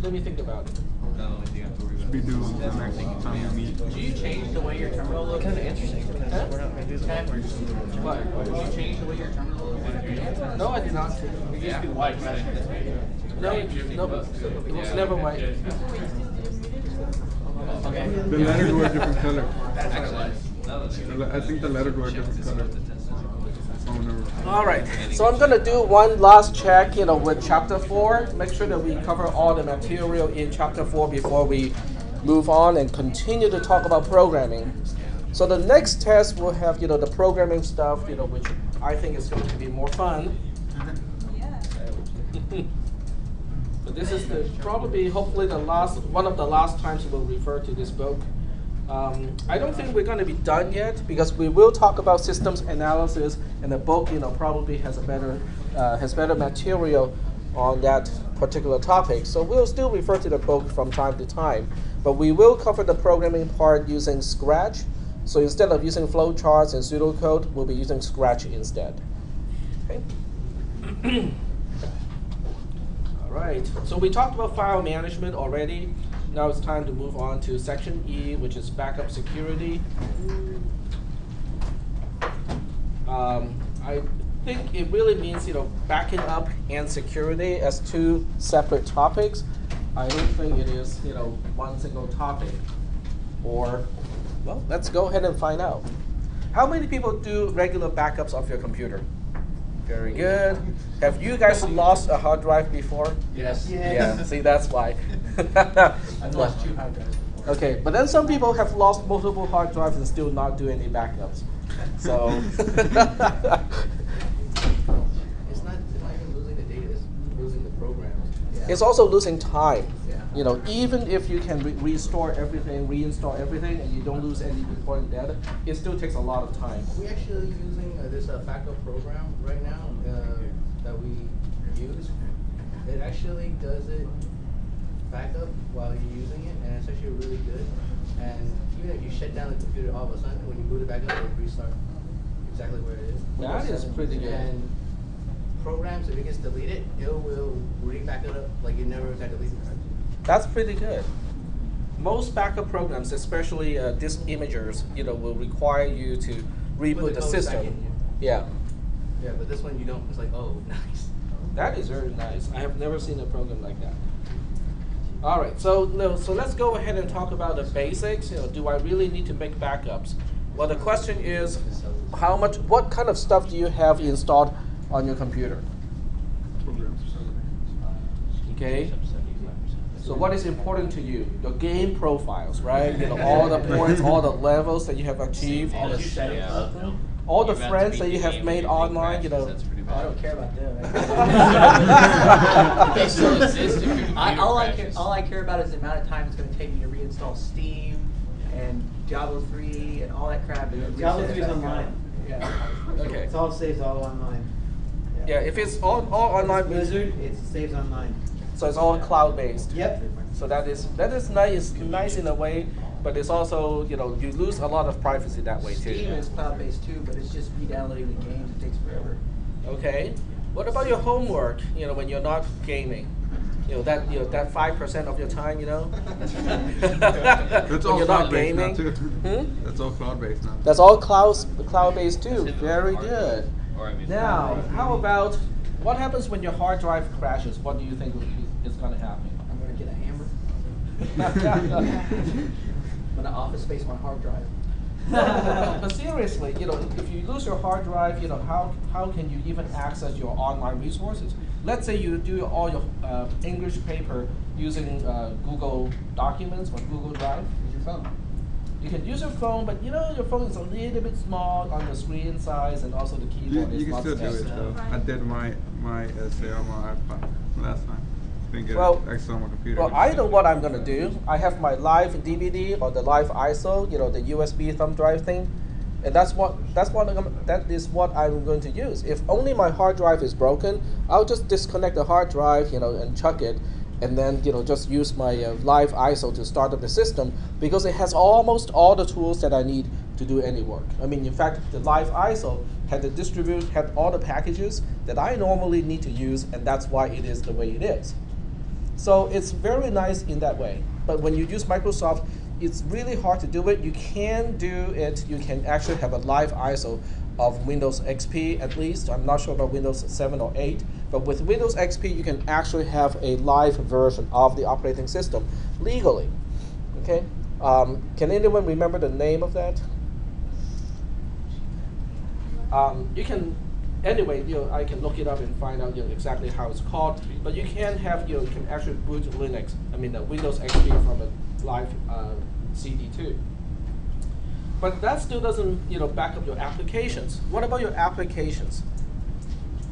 Let me think about it. We do the next time we meet. Do you change the way your terminal looks? Kind of interesting because we're not going to do that. What? Did you change the way your terminal looks? No, I did not. It used to be white, right? No, it was never white. Okay. The letters were a different color. Actually, I think the letters were a different color. Oh, never. All right, so I'm gonna do one last check, with chapter 4. Make sure that we cover all the material in chapter 4 before we move on and continue to talk about programming. So the next test will have, the programming stuff, which I think is going to be more fun. So this is probably, hopefully, one of the last times we'll refer to this book. I don't think we're going to be done yet because we will talk about systems analysis, and the book, probably has better material on that particular topic. So we'll still refer to the book from time to time, but we will cover the programming part using Scratch. So instead of using flowcharts and pseudocode, we'll be using Scratch instead. Okay. All right. So we talked about file management already. Now it's time to move on to section E, which is backup security. I think it really means, backing up and security as two separate topics. I don't think it is, one single topic. Or, well, let's go ahead and find out. How many people do regular backups of your computer? Very good. Have you guys lost a hard drive before? yes. Yeah, see, that's why. I've lost 2 hard drives before. Okay, but then some people have lost multiple hard drives and still not do any backups. So, It's not even losing the data, it's losing the programs. it's also losing time. Yeah. Even if you can restore everything, reinstall everything, and you don't lose any important data, it still takes a lot of time. We're actually using this backup program right now that we use. It actually does it backup while you're using it, and it's actually really good. And even if you shut down the computer all of a sudden, when you boot it back up, it'll restart exactly where it is. That is pretty good. And programs, if it gets deleted, it will re-back it up like you never got deleted. That's pretty good. Most backup programs, especially disk imagers, will require you to reboot the code back system. in, Yeah. Yeah, but this one you don't. It's like, oh, nice. That is very nice. I have never seen a program like that. All right, so let's go ahead and talk about the basics. Do I really need to make backups? Well, the question is, what kind of stuff do you have installed on your computer? Programs. Okay. So what is important to you? Your game profiles, right? All the points, all the levels that you have achieved, all the settings. All the friends that you have made online, I don't care about them. They still exist. All I care about is the amount of time it's going to take me to reinstall Steam and Diablo 3 and all that crap. Diablo 3 is online. Yeah. Okay. It's all saves all online. Yeah, if it's all online, Blizzard, it saves online. so it's all cloud-based. Yep. So that is nice in a way, but it's also you lose a lot of privacy that way too. Steam is cloud-based too, but it's just re-downloading the games. It takes forever. Okay. What about your homework? When you're not gaming, that 5% of your time, That's when all you're not cloud-based now gaming. too. Hmm? That's all cloud-based now. That's all cloud-based too. Very good. Now, how about what happens when your hard drive crashes? What do you think is going to happen? I'm going to get a hammer. I'm going to office space my hard drive. But seriously, if you lose your hard drive, how can you even access your online resources? Let's say you do all your English paper using Google Documents or Google Drive. Use your phone. You can use your phone, but your phone is a little bit small on the screen size, and also the keyboard is You can not still the do best. it though. I did my essay on my iPod last time. Didn't get Well- access on my computer. Well, I know what I'm going to do. I have my live DVD or the live ISO, the USB thumb drive thing, and that is what I'm going to use. If only my hard drive is broken, I'll just disconnect the hard drive, and chuck it, and then just use my live ISO to start up the system because it has almost all the tools that I need to do any work. I mean, in fact, the live ISO had all the packages that I normally need to use, and that's why it is the way it is. So it's very nice in that way. But when you use Microsoft, it's really hard to do it. You can do it. You can actually have a live ISO of Windows XP at least. I'm not sure about Windows 7 or 8. But with Windows XP, you can actually have a live version of the operating system legally. Okay? Can anyone remember the name of that? You can, anyway, I can look it up and find out exactly how it's called. But you can have, you can actually boot Linux, Windows XP from a live CD too. But that still doesn't, back up your applications. What about your applications?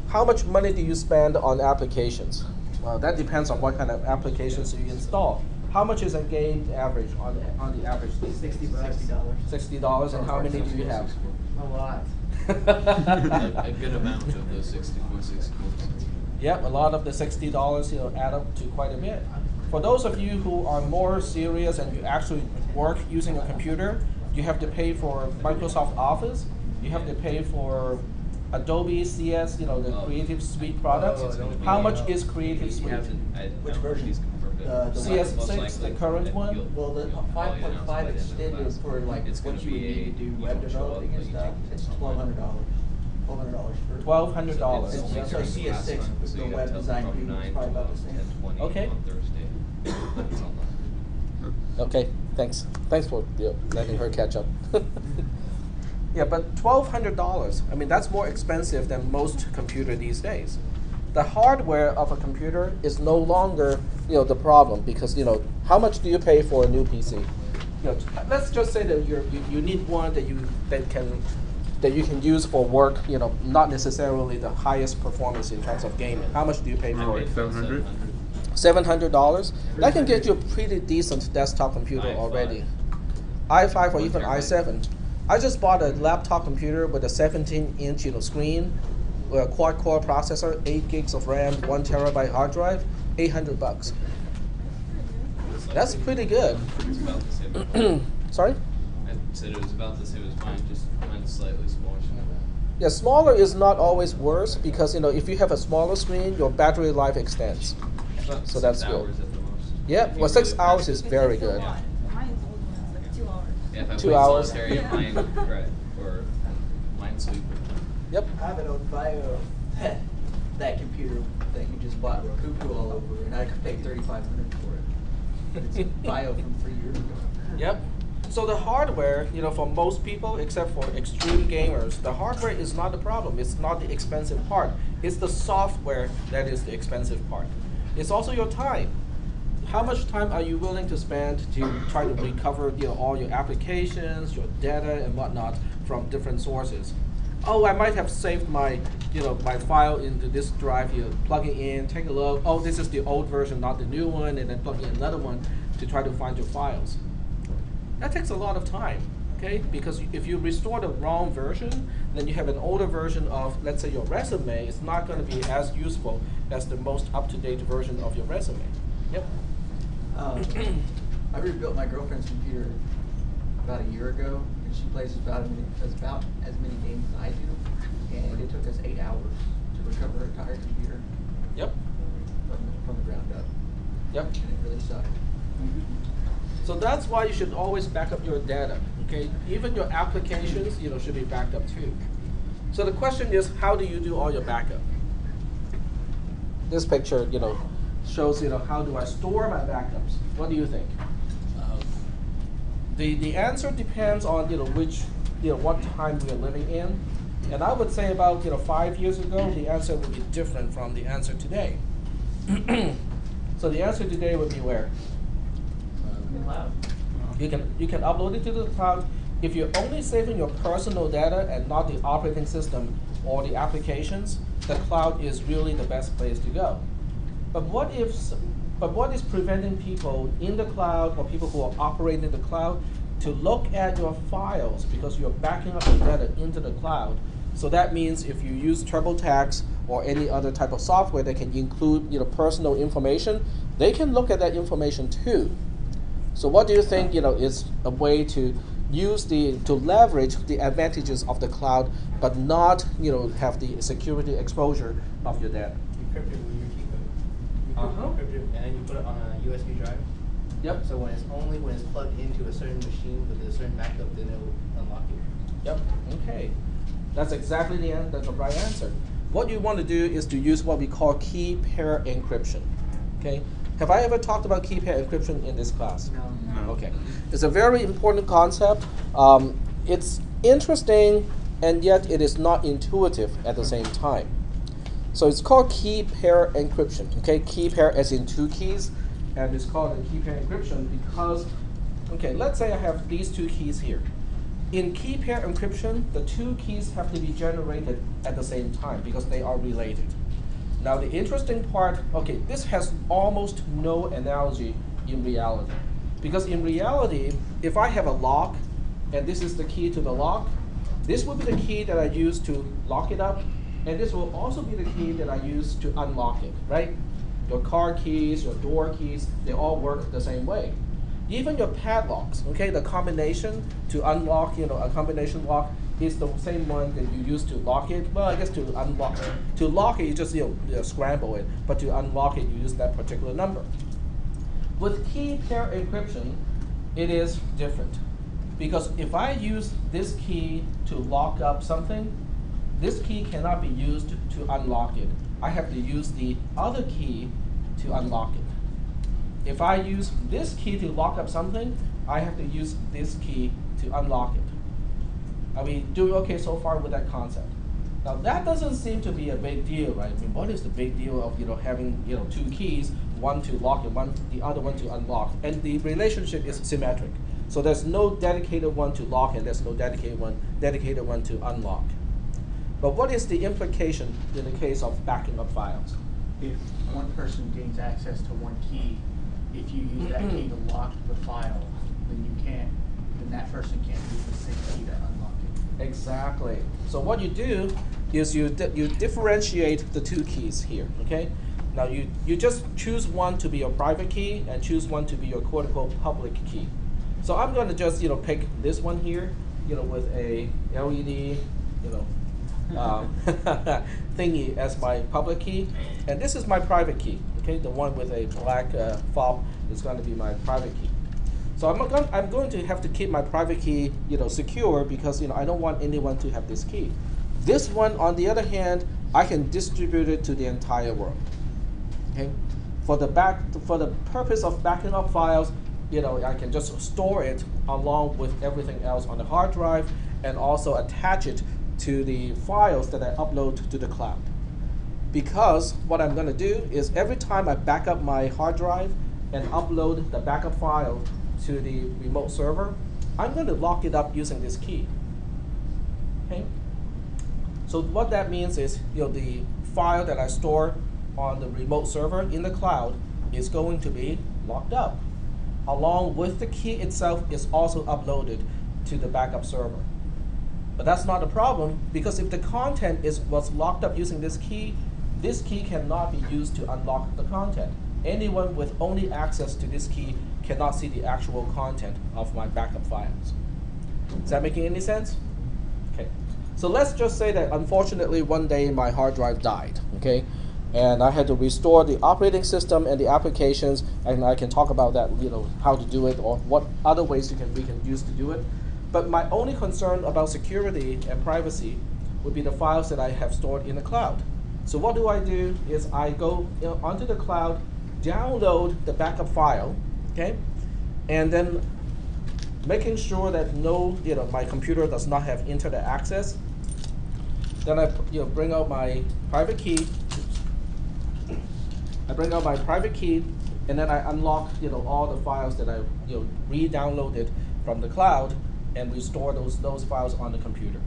How much money do you spend on applications? Well, that depends on what kind of applications you install. How much is a game average on the average? $60. $60, and how many do you have? A lot. A good amount of those 64. Yep, a lot of the $60 add up to quite a bit. For those of you who are more serious and you actually work using a computer, you have to pay for Microsoft Office. You have to pay for Adobe CS, the Creative Suite products. How much is Creative Suite? Which version? The CS6, the current one? Well, the 5.5 extended for like what you would need to do web developing and stuff. It's $1,200. $1,200 for $1,200. So CS6, the web design group, is probably about the same. Okay. Okay, thanks. Thanks for letting her catch up. Yeah, but $1,200, that's more expensive than most computers these days. The hardware of a computer is no longer, the problem because, how much do you pay for a new PC? Let's just say that you need one that you can use for work, not necessarily the highest performance in terms of gaming. How much do you pay for it? $700. $700. That can get you a pretty decent desktop computer already. i5 or even i7. I just bought a laptop computer with a 17-inch screen, with a quad-core processor, 8 gigs of RAM, 1 terabyte hard drive, $800. That's pretty good. It's about the same. Sorry? I said it was about the same as mine, just mine's slightly smaller. Yeah, smaller is not always worse because if you have a smaller screen, your battery life extends. About So 6 that's good. hours at the most. Yeah, If well, you 6 really hours press is it. very good. Mine's old one, it's like 2 hours. Yeah, if I 2 play hours. solitary, mine, right, or Minesweeper. Yep. I have an old Bio that computer that you just bought with cuckoo all over, and I could pay $3,500 for it. It's a Bio from 3 years ago. Yep. So the hardware, for most people, except for extreme gamers, the hardware is not the problem. It's not the expensive part. It's the software that is the expensive part. It's also your time. How much time are you willing to spend to try to recover all your applications, your data, and whatnot from different sources? Oh, I might have saved my my file into this drive. Plug it in, take a look. Oh, this is the old version, not the new one, and then plug in another one to try to find your files. That takes a lot of time, okay? Because if you restore the wrong version, then you have an older version of, let's say, your resume. It's not going to be as useful as the most up-to-date version of your resume. Yep. I rebuilt my girlfriend's computer about a year ago, and she plays about as many games as I do, and it took us 8 hours to recover her entire computer Yep. from the ground up. Yep. And it really sucked. So that's why you should always back up your data, okay? Even your applications, should be backed up too. So the question is, how do you do all your backup? This picture, shows, how do I store my backups? What do you think? The answer depends on, what time we are living in. And I would say about, 5 years ago, the answer would be different from the answer today. So the answer today would be where? Cloud. You can upload it to the cloud. If you're only saving your personal data and not the operating system or the applications, the cloud is really the best place to go. But what is preventing people in the cloud or people who are operating the cloud to look at your files because you're backing up your data into the cloud? So that means if you use TurboTax or any other type of software that can include personal information, they can look at that information too. So what do you think is a way to leverage the advantages of the cloud, but not have the security exposure of your data? Encrypted with your key code. You Uh-huh. encrypt it and then you put it USB drive. Yep. So when it's plugged into a certain machine with a certain backup, then it will unlock it. Yep. Okay. That's exactly that's the right answer. What you want to do is to use what we call key pair encryption. Okay. Have I ever talked about key pair encryption in this class? No. Okay. It's a very important concept. It's interesting, and yet it is not intuitive at the same time. So it's called key pair encryption. Okay, key pair as in two keys, and it's called a key pair encryption because, okay, let's say I have these two keys here. In key pair encryption, the two keys have to be generated at the same time because they are related. Now the interesting part, okay, this has almost no analogy in reality. Because in reality, if I have a lock, and this is the key to the lock, this will be the key that I use to lock it up, and this will also be the key that I use to unlock it, right? Your car keys, your door keys, they all work the same way. Even your padlocks, okay, the combination to unlock, a combination lock is the same one that you use to lock it. Well, I guess to unlock, to lock it, you just scramble it, but to unlock it, you use that particular number. With key pair encryption, it is different. Because if I use this key to lock up something, this key cannot be used to unlock it. I have to use the other key to unlock it. If I use this key to lock up something, I have to use this key to unlock it. Are we doing okay so far with that concept? Now that doesn't seem to be a big deal, right? I mean, what is the big deal of having two keys, one to lock and the other one to unlock? And the relationship is symmetric. So there's no dedicated one to lock and there's no dedicated one to unlock. But what is the implication in the case of backing up files? If one person gains access to one key, if you use that key to lock the file, then that person can't use the same key to unlock it. Exactly. So what you do is you differentiate the two keys here, okay? Now you just choose one to be your private key and choose one to be your quote-unquote public key. So I'm going to just pick this one here, with a LED, thingy as my public key, and this is my private key. Okay, the one with a black fob is going to be my private key. So I'm going to have to keep my private key, secure because I don't want anyone to have this key. This one, on the other hand, I can distribute it to the entire world. Okay, for the purpose of backing up files, I can just store it along with everything else on the hard drive and also attach it to the files that I upload to the cloud. Because what I'm going to do is every time I back up my hard drive and upload the backup file to the remote server, I'm going to lock it up using this key. Okay? So what that means is the file that I store on the remote server in the cloud is going to be locked up. Along with the key itself is also uploaded to the backup server. But that's not a problem because if the content was locked up using this key cannot be used to unlock the content. Anyone with only access to this key cannot see the actual content of my backup files. Is that making any sense? Okay. So let's just say that unfortunately one day my hard drive died, okay? And I had to restore the operating system and the applications, and I can talk about that, how to do it or what other ways we can use to do it. But my only concern about security and privacy would be the files that I have stored in the cloud. So what do? Is I go onto the cloud, download the backup file, okay, and then making sure that my computer does not have internet access. Then I bring out my private key. I bring out my private key, and then I unlock all the files that I re-downloaded from the cloud and restore those files on the computer.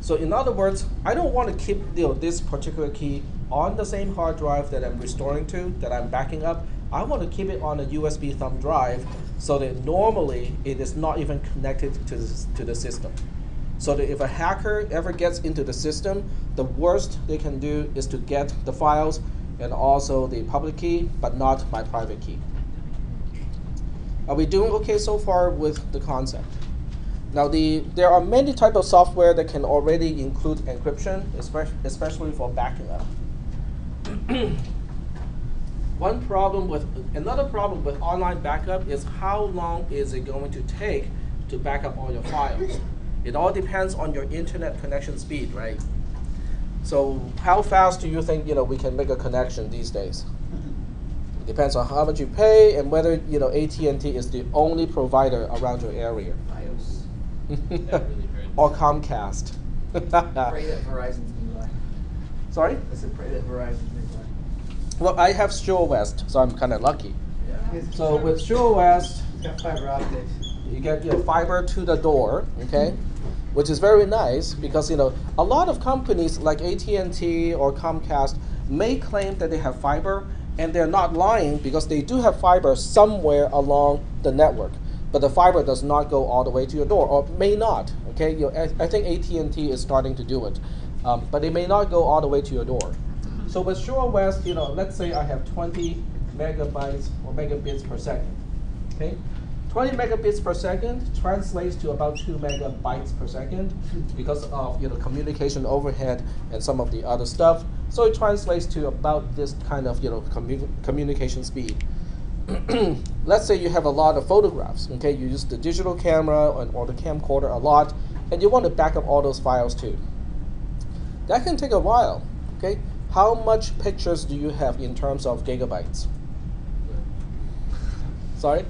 So in other words, I don't want to keep this particular key on the same hard drive that I'm restoring to, that I'm backing up. I want to keep it on a USB thumb drive so that normally it is not even connected to the system. So that if a hacker ever gets into the system, the worst they can do is to get the files and also the public key, but not my private key. Are we doing okay so far with the concept? Now there are many types of software that can already include encryption, especially for backing up. Another problem with online backup is how long is it going to take to back up all your files. It all depends on your internet connection speed, right? So how fast do you think we can make a connection these days? It depends on how much you pay and whether AT&T is the only provider around your area. iOS. That really hurt. Or Comcast. Pray that Verizon's nearby. Sorry? I said pray that Verizon's nearby. Well, I have Sure West, so I'm kind of lucky. Yeah. So with Sure West, It's got fiber optics. you get fiber to the door, okay, which is very nice because a lot of companies like AT&T or Comcast may claim that they have fiber, and they're not lying because they do have fiber somewhere along the network, but the fiber does not go all the way to your door, or may not. Okay, I think AT&T is starting to do it, but it may not go all the way to your door. So with Sure West, let's say I have 20 megabytes or megabits per second. Okay, 20 megabits per second translates to about 2 megabytes per second because of communication overhead and some of the other stuff. So it translates to about this kind of communication speed. Let's say you have a lot of photographs. Okay, you use the digital camera or the camcorder a lot, and you want to back up all those files too. That can take a while. Okay, how much pictures do you have in terms of gigabytes? Sorry.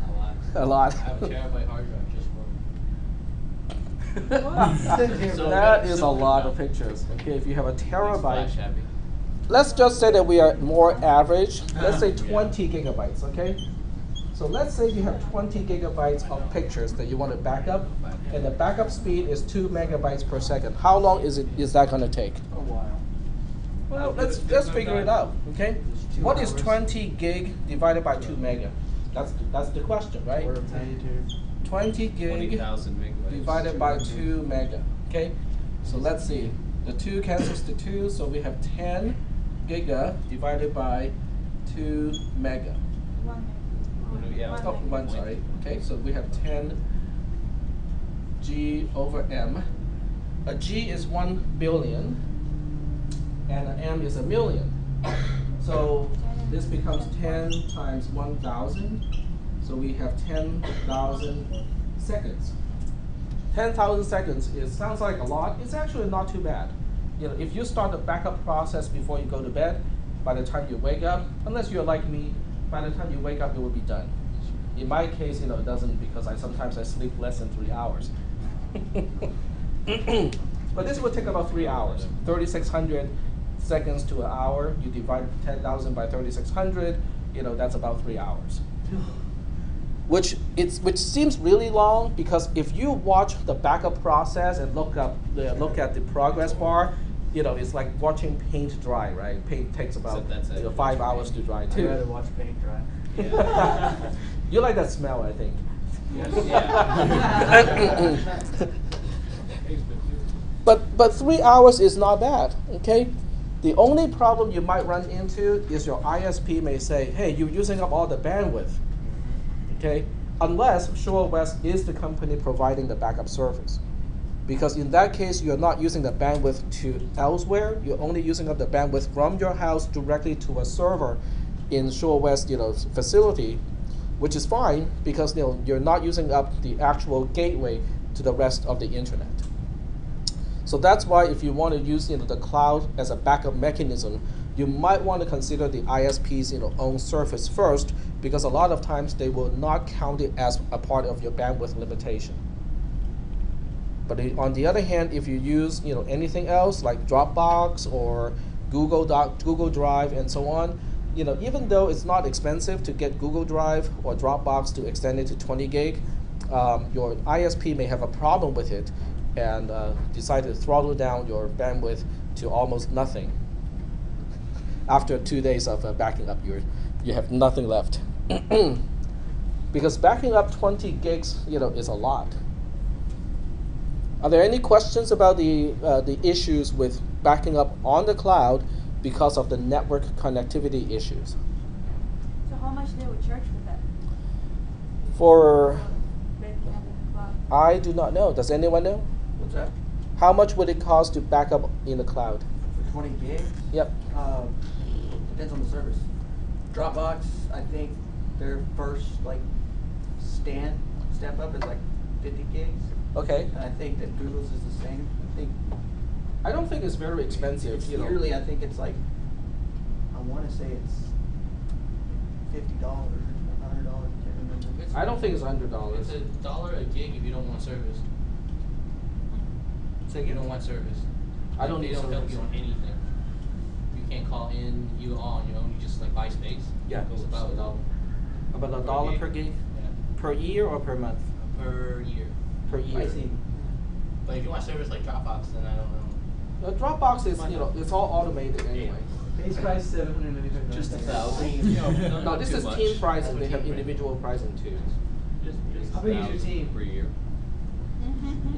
A lot. A lot. I have a terabyte hard drive just for. That is a lot of pictures. Okay, if you have a terabyte, Splash happy. let's just say that we are more average. Let's say 20 gigabytes, okay? So let's say you have 20 gigabytes of pictures that you want to back up, and the backup speed is 2 megabytes per second. How long is that going to take? A while. Well, let's figure it out, okay? What is 20 gig divided by 2 mega? That's the question, right? Order of magnitude. 20 gig 20,000 megabytes. divided by 2 mega. Okay, so let's see. The 2 cancels the 2, so we have 10 giga divided by 2 mega. Yeah, Oh, 1, sorry. Okay, so we have 10 G over M. A G is 1 billion, and an M is a million. So this becomes 10 times 1,000. So we have 10,000 seconds. 10,000 seconds sounds like a lot. It's actually not too bad. If you start the backup process before you go to bed, by the time you wake up, unless you're like me, by the time you wake up, it will be done. In my case, it doesn't, because sometimes I sleep less than 3 hours. But this will take about 3 hours. 3,600 seconds to an hour. You divide 10,000 by 3,600. That's about 3 hours. Which seems really long, because if you watch the backup process and look at the progress bar, it's like watching paint dry, right? Paint takes about Except that's 5 hours to dry I'd too. rather watch paint dry. Yeah. You like that smell, I think. Yeah. But 3 hours is not bad, okay? The only problem you might run into is your ISP may say, hey, you're using up all the bandwidth, okay? Unless Sure West is the company providing the backup service. Because in that case, you're not using the bandwidth to elsewhere, you're only using up the bandwidth from your house directly to a server in Sure West facility, which is fine because you're not using up the actual gateway to the rest of the internet. So that's why if you want to use the cloud as a backup mechanism, you might want to consider the ISP's own service first, because a lot of times they will not count it as a part of your bandwidth limitation. But on the other hand, if you use anything else like Dropbox or Google Drive and so on, even though it's not expensive to get Google Drive or Dropbox to extend it to 20 gig, your ISP may have a problem with it and decide to throttle down your bandwidth to almost nothing. After 2 days of backing up, you have nothing left. Because backing up 20 gigs, is a lot. Are there any questions about the issues with backing up on the cloud because of the network connectivity issues? So how much they would charge for that? For, Backing up in the cloud? I do not know. Does anyone know? What's that? How much would it cost to back up in the cloud? For 20 gigs? Yep. Depends on the service. Dropbox, I think their first like step up is like 50 gigs. Okay. And I think that Google's is the same. I don't think it's very expensive. It's You know. yearly, I think it's like, I want to say it's $50 or $100. I can't remember. I don't think it's $100. It's $1 a gig if you don't want service. Say If you again? don't want service. I don't They need don't help service. you on anything. You can't call in, you on your own, you just like buy space. Yeah. It goes about $1. About $1 per gig? Yeah. Per year or per month? Per year. Per year. I see. But if you want service like Dropbox, then I don't know. Dropbox is, you know, it's all automated anyway. Base price $795. Just 1,000. No, this too is much. team pricing. That's They what have team individual pricing too. Just How big is your 1,000 team? per year.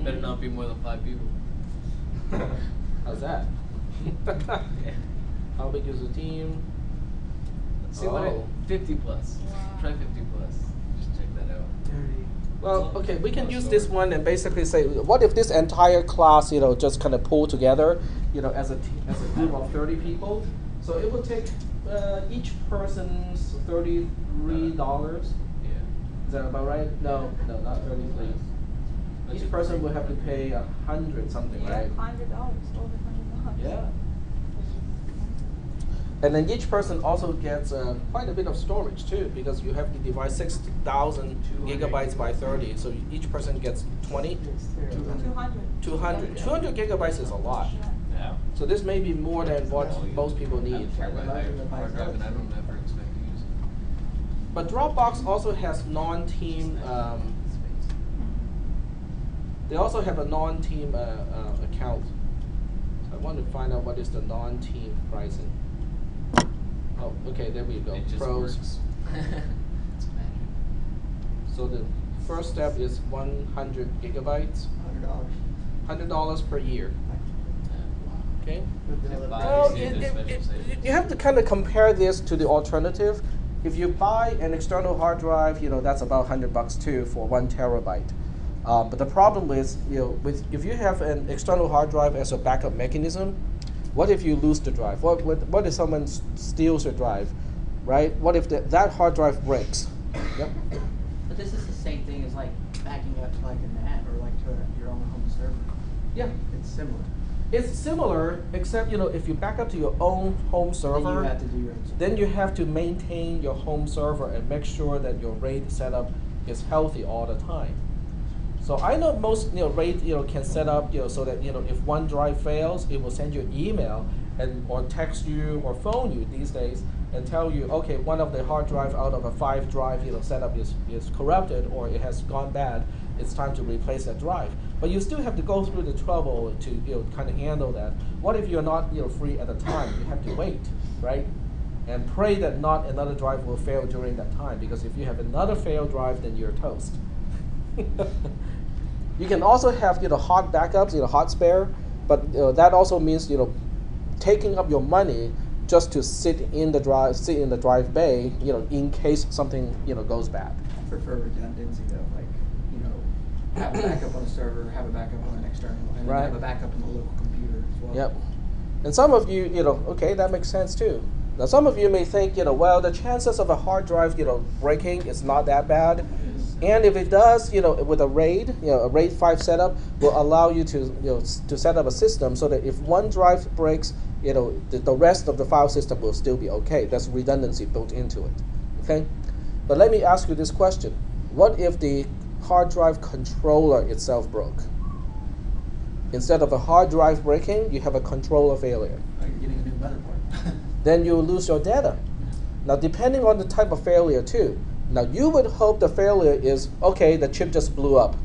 Better not be more than 5 people. How's that? How big is the team? See what Oh. 50 plus. Try 50 plus. Just check that out. Well, okay, we can use this one and basically say, what if this entire class, you know, just kind of pull together, you know, as a group of 30 people? So it will take each person's $33. Yeah. Is that about right? No, not 33. Each person will have to pay 100 something, right? $100, over $100. Yeah. And then each person also gets quite a bit of storage too, because you have to divide 6,000 gigabytes by 30. So each person gets 20, 200. 200. 200 gigabytes is a lot. Yeah. So this may be more than what most people need. Hard drive, and I don't ever expect to use it. But Dropbox also has non-team. They also have a non-team account. So I want to find out what is the non-team pricing. Oh, okay, there we go. It just Pros. works. It's magic. So the first step is 100 gigabytes, $100. $100 per year. Okay. Well, Well, you have to kind of compare this to the alternative. If you buy an external hard drive, you know that's about $100 too for 1 terabyte. But the problem is, you know, if you have an external hard drive as a backup mechanism, what if you lose the drive? What if someone steals your drive, right? What if that hard drive breaks? Yep. But this is the same thing as like backing up to like a NAT or like to your own home server. Yeah. It's similar. It's similar, except you know if you back up to your own home server, Then you have to do your own server. then you have to maintain your home server and make sure that your RAID setup is healthy all the time. So I know most RAID can set up so that if one drive fails, it will send you an email or text you or phone you these days and tell you, okay, one of the hard drive out of a 5 drive setup is corrupted or it has gone bad. It's time to replace that drive. But you still have to go through the trouble to kind of handle that. What if you're not free at the time? You have to wait, right? And pray that not another drive will fail during that time, because if you have another failed drive, then you're toast. You can also have hot backups, hot spare, but that also means taking up your money just to sit in the drive bay, in case something goes bad. I prefer redundancy though, like have a backup on a server, have a backup on an external, and then Right. have a backup on the local computer as well. Yep. And some of you, okay, that makes sense too. Now some of you may think, well, the chances of a hard drive, breaking is not that bad. And if it does, with a RAID, a RAID 5 setup will allow you to, to set up a system so that if one drive breaks, the rest of the file system will still be okay. That's redundancy built into it, okay? But let me ask you this question. What if the hard drive controller itself broke? Instead of a hard drive breaking, you have a controller failure. Oh, you're getting a new motherboard. Then you lose your data. Now, depending on the type of failure too. Now, you would hope the failure is, okay, the chip just blew up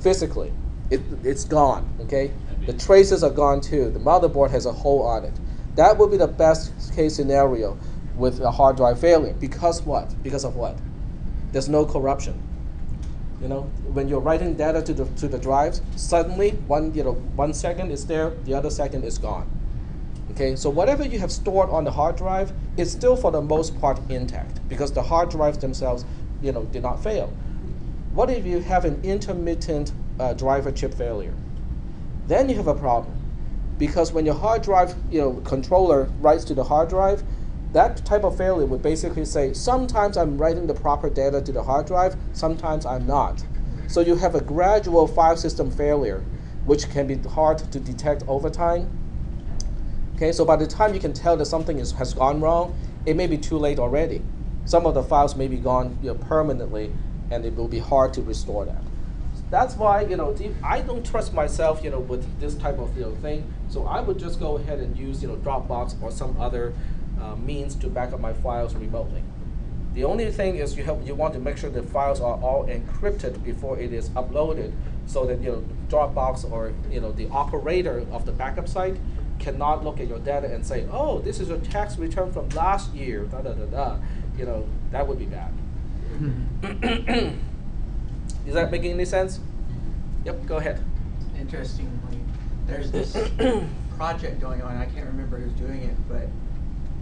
physically. It's gone, okay? The traces are gone too. The motherboard has a hole on it. That would be the best case scenario with a hard drive failure. Because what? Because of what? There's no corruption. When you're writing data to the drives, suddenly one second is there, the other second is gone. Okay, so whatever you have stored on the hard drive is still for the most part intact because the hard drives themselves, did not fail. What if you have an intermittent driver chip failure? Then you have a problem because when your hard drive, controller writes to the hard drive, That type of failure would basically say, sometimes I'm writing the proper data to the hard drive, sometimes I'm not. So you have a gradual file system failure, which can be hard to detect over time. Okay, so by the time you can tell that something has gone wrong, it may be too late already. Some of the files may be gone permanently, and it will be hard to restore that. That's why I don't trust myself with this type of thing. So I would just go ahead and use Dropbox or some other means to back up my files remotely. The only thing is you want to make sure the files are all encrypted before it is uploaded, so that Dropbox or the operator of the backup site cannot look at your data and say, oh, this is a tax return from last year, da da da da. That would be bad. Is that making any sense? Yep, go ahead. Interestingly, there's this project going on. I can't remember who's doing it, but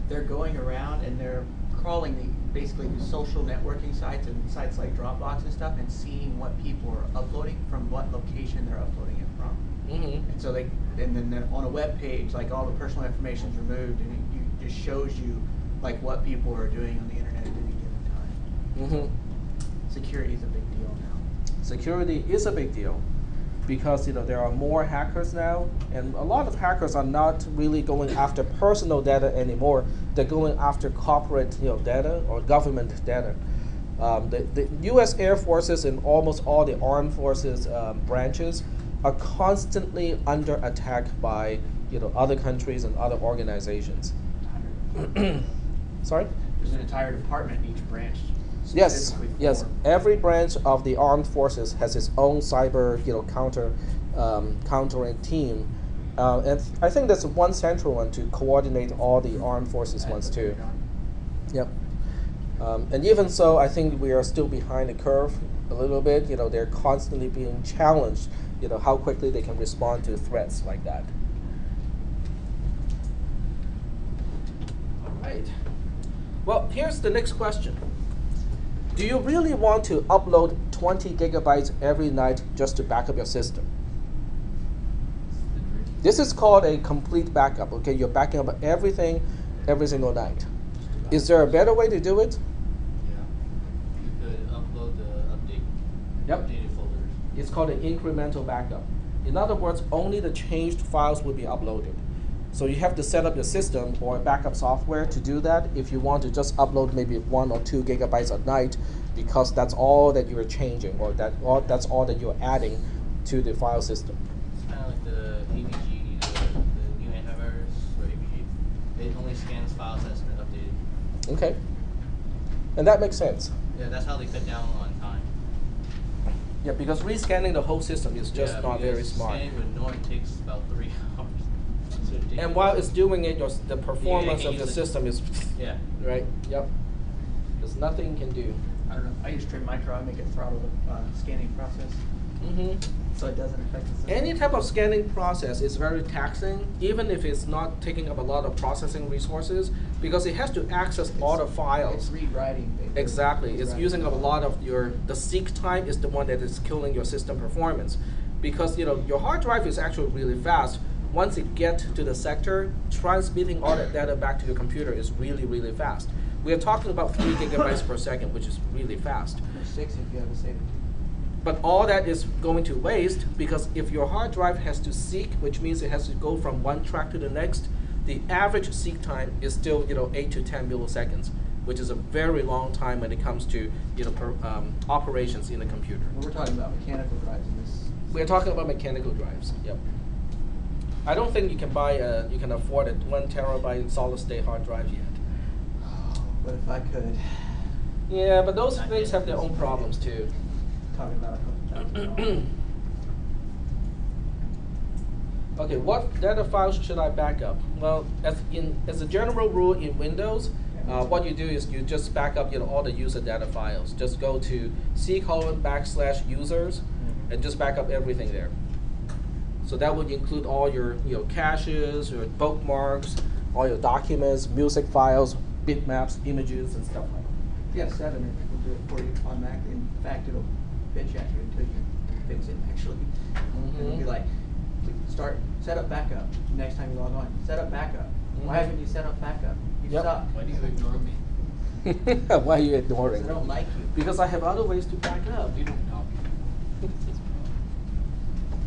they're going around and they're crawling basically the social networking sites and sites like Dropbox and stuff, and seeing what people are uploading from what location they're uploading it from. Mm-hmm. And so then on a web page, like all the personal information is removed, and it just shows you like what people are doing on the internet at any given time. Mm-hmm. Security is a big deal now. Security is a big deal because there are more hackers now, and a lot of hackers are not really going after personal data anymore. They're going after corporate data or government data. The U.S. Air Forces and almost all the armed forces branches are constantly under attack by other countries and other organizations. Sorry? There's an entire department in each branch. Yes, specifically yes. for- Every branch of the armed forces has its own cyber, countering team, and I think there's one central one to coordinate all the armed forces ones too. Yep. And even so, I think we are still behind the curve a little bit. They're constantly being challenged. How quickly they can respond to threats like that. All right. Well, here's the next question. Do you really want to upload 20 gigabytes every night just to back up your system? This is called a complete backup. Okay, you're backing up everything every single night. Is there a better way to do it? Yeah. You could upload the updated folders. It's called an incremental backup. In other words, only the changed files will be uploaded. So you have to set up your system or backup software to do that if you want to just upload maybe 1 or 2 gigabytes a night, because that's all that you're changing, or that's all that you're adding to the file system. It's kind of like the AVG, the new antivirus for AVG. It only scans files that's been updated. Okay. And that makes sense. Yeah, that's how they cut down on time. Yeah, because rescanning the whole system is just not very smart. Scanning with Norton takes about 3 hours. It's ridiculous. And while it's doing it, the performance Yeah, of the system is Yeah. right. Yep. There's nothing you can do. I don't know. I use Trim Micro. I make it throttle the scanning process, Mm-hmm. so it doesn't affect the system. Any type of scanning process is very taxing, even if it's not taking up a lot of processing resources, because it has to access all the It's files. rewriting. Exactly. It's writing. using up a lot of the seek time is the one that is killing your system performance. Because your hard drive is actually really fast. Once it gets to the sector, transmitting all that data back to your computer is really, really fast. We are talking about 3 gigabytes per second, which is really fast. Or 6 if you have a saving. But all that is going to waste, because if your hard drive has to seek, which means it has to go from one track to the next, the average seek time is still 8 to 10 milliseconds, which is a very long time when it comes to operations in the computer. We're talking about mechanical drives in this. We're talking about mechanical drives. Yep. I don't think you can afford a 1 terabyte solid state hard drive yet. But if I could, Yeah, but those things have their own problems too. talking about $2,000. Okay, what data files should I back up? Well, as a general rule in Windows, what you do is you just back up all the user data files. Just go to c:\users and just back up everything there. So that would include all your caches, your bookmarks, all your documents, music files, bitmaps, images, and stuff like that. If you have 7, it will do it for you automatically. In fact, it'll bitch at you until you fix it, actually. It'll be like, set up backup. Next time you log on, set up backup. Why haven't you set up backup? You Yep. suck. Why do you ignore me? Why are you Because ignoring I me? don't like you. Because I have other ways to back up. We don't know.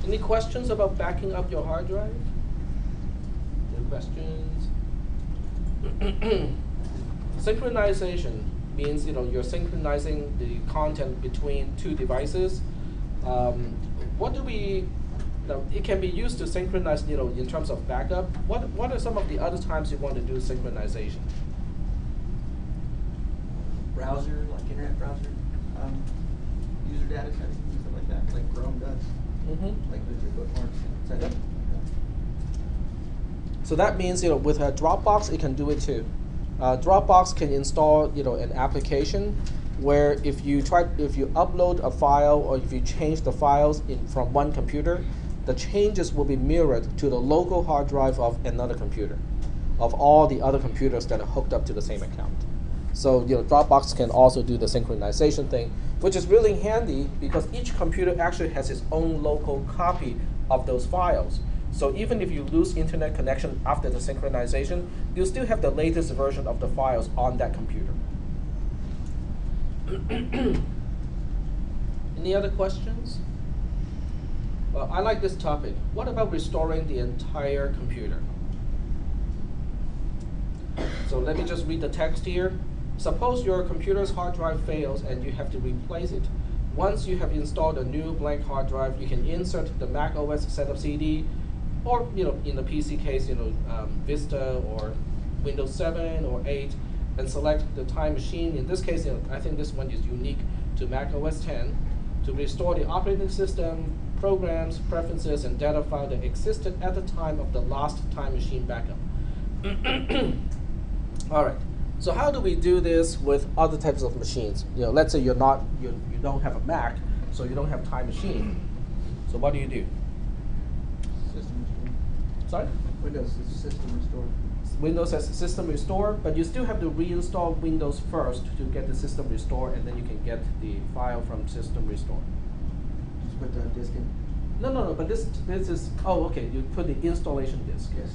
Any questions about backing up your hard drive? No questions? Synchronization means you're synchronizing the content between two devices. What do we? It can be used to synchronize. In terms of backup. What are some of the other times you want to do synchronization? Browser, like internet browser, user data settings and stuff like that, like Chrome does. Mm-hmm. Like with your bookmarks and settings. So that means with a Dropbox it can do it too. Dropbox can install an application where if you upload a file or if you change the files from one computer, the changes will be mirrored to the local hard drive of another computer, of all the other computers that are hooked up to the same account. So Dropbox can also do the synchronization thing, which is really handy because each computer actually has its own local copy of those files. So even if you lose internet connection after the synchronization, you still have the latest version of the files on that computer. Any other questions? Well, I like this topic. What about restoring the entire computer? So let me just read the text here. Suppose your computer's hard drive fails and you have to replace it. Once you have installed a new blank hard drive, you can insert the Mac OS setup CD, or in the PC case, Vista or Windows 7 or 8, and select the time machine. In this case, I think this one is unique to Mac OS 10 to restore the operating system, programs, preferences, and data file that existed at the time of the last time machine backup. All right. So how do we do this with other types of machines? Let's say you don't have a Mac, so you don't have time machine. So what do you do? System restore. Sorry? Windows is system restore. Windows has system restore, but you still have to reinstall Windows first to get the system restore, and then you can get the file from system restore. Just put the disk in. No. But this is okay. You put the installation disk. Yes.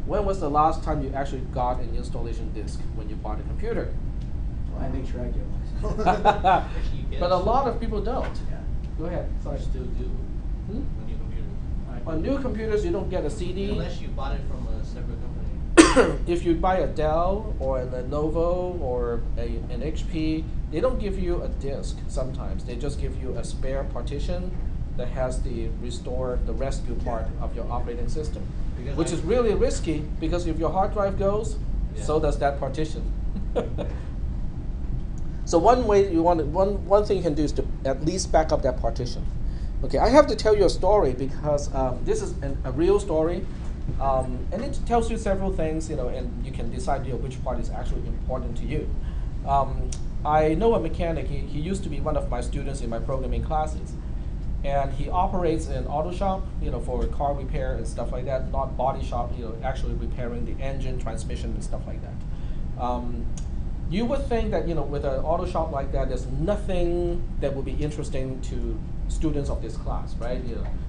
When was the last time you actually got an installation disk when you bought a computer? Well, I make sure I get one. Actually, you get But it. a lot of people don't. Yeah. Go ahead. Sorry. You still do Hmm? on your computer. On new computers, you don't get a CD. Unless you bought it from a separate company. If you buy a Dell or a Lenovo or an HP, they don't give you a disk sometimes. They just give you a spare partition that has the rescue part of your operating system. Because Which is really risky because if your hard drive goes, so does that partition. So one way one thing you can do is to at least back up that partition. Okay, I have to tell you a story because this is a real story, and it tells you several things, and you can decide which part is actually important to you. I know a mechanic. He used to be one of my students in my programming classes, and he operates an auto shop, for car repair and stuff like that. Not body shop, actually repairing the engine, transmission, and stuff like that. You would think that with an auto shop like that, there's nothing that would be interesting to students of this class, right?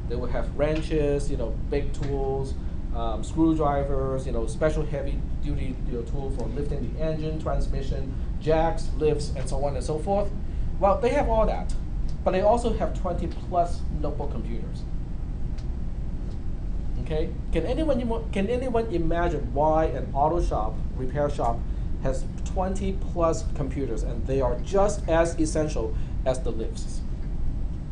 They would have wrenches, big tools, screwdrivers, special heavy-duty tool for lifting the engine, transmission, jacks, lifts, and so on and so forth. Well, they have all that, but they also have 20+ notebook computers. Okay, can anyone imagine why an auto shop, repair shop, has 20+ computers, and they are just as essential as the lifts?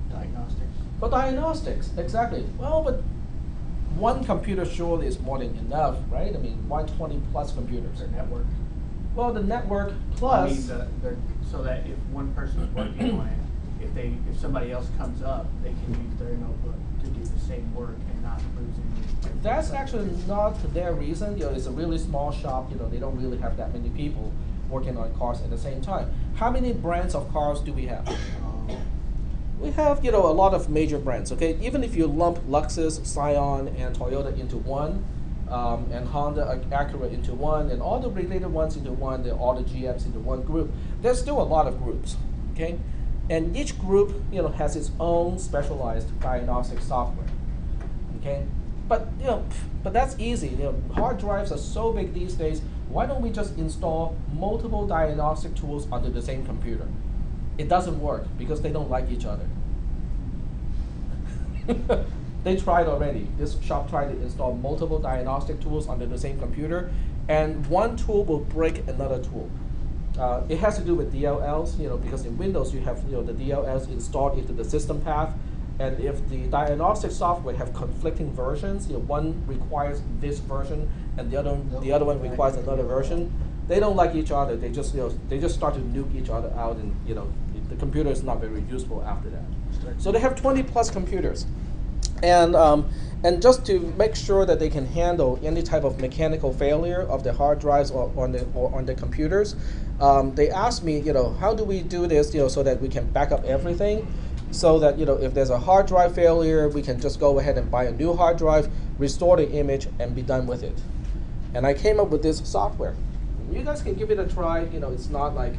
Diagnostics. For diagnostics, exactly. Well, but one computer surely is more than enough, right? I mean, why 20+ computers? Their network. Well, the network I plus. mean, so that if one person's working on it, if somebody else comes up, they can use their notebook to do the same work and not lose any. That's actually not their reason. It's a really small shop. They don't really have that many people working on cars at the same time. How many brands of cars do we have? We have, a lot of major brands. Okay, even if you lump Lexus, Scion, and Toyota into one, and Honda, Acura into one, and all the related ones into one, all the GMs into one group, there's still a lot of groups. Okay, and each group, has its own specialized diagnostic software. Okay, But but that's easy. Hard drives are so big these days. Why don't we just install multiple diagnostic tools onto the same computer? It doesn't work because they don't like each other. They tried already. This shop tried to install multiple diagnostic tools onto the same computer, and one tool will break another tool. It has to do with DLLs, because in Windows you have the DLLs installed into the system path, and if the diagnostic software have conflicting versions, one requires this version and the other one requires another version, they don't like each other. They just start to nuke each other out, and the computer is not very useful after that. So they have 20 plus computers. And just to make sure that they can handle any type of mechanical failure of the hard drives or on the computers, they asked me, how do we do this, so that we can back up everything, so that if there's a hard drive failure, we can just go ahead and buy a new hard drive, restore the image, and be done with it. And I came up with this software. You guys can give it a try. It's not like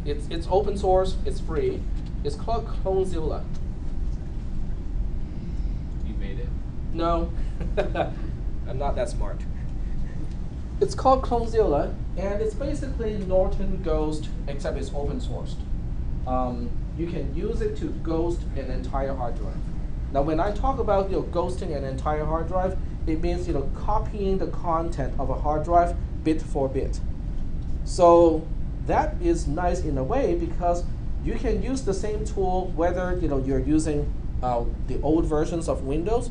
it's open source. It's free. It's called CloneZilla. No, I'm not that smart. It's called CloneZilla, and it's basically Norton Ghost, except it's open sourced. You can use it to ghost an entire hard drive. Now, when I talk about ghosting an entire hard drive, it means copying the content of a hard drive bit for bit. So that is nice in a way because you can use the same tool whether you're using the old versions of Windows,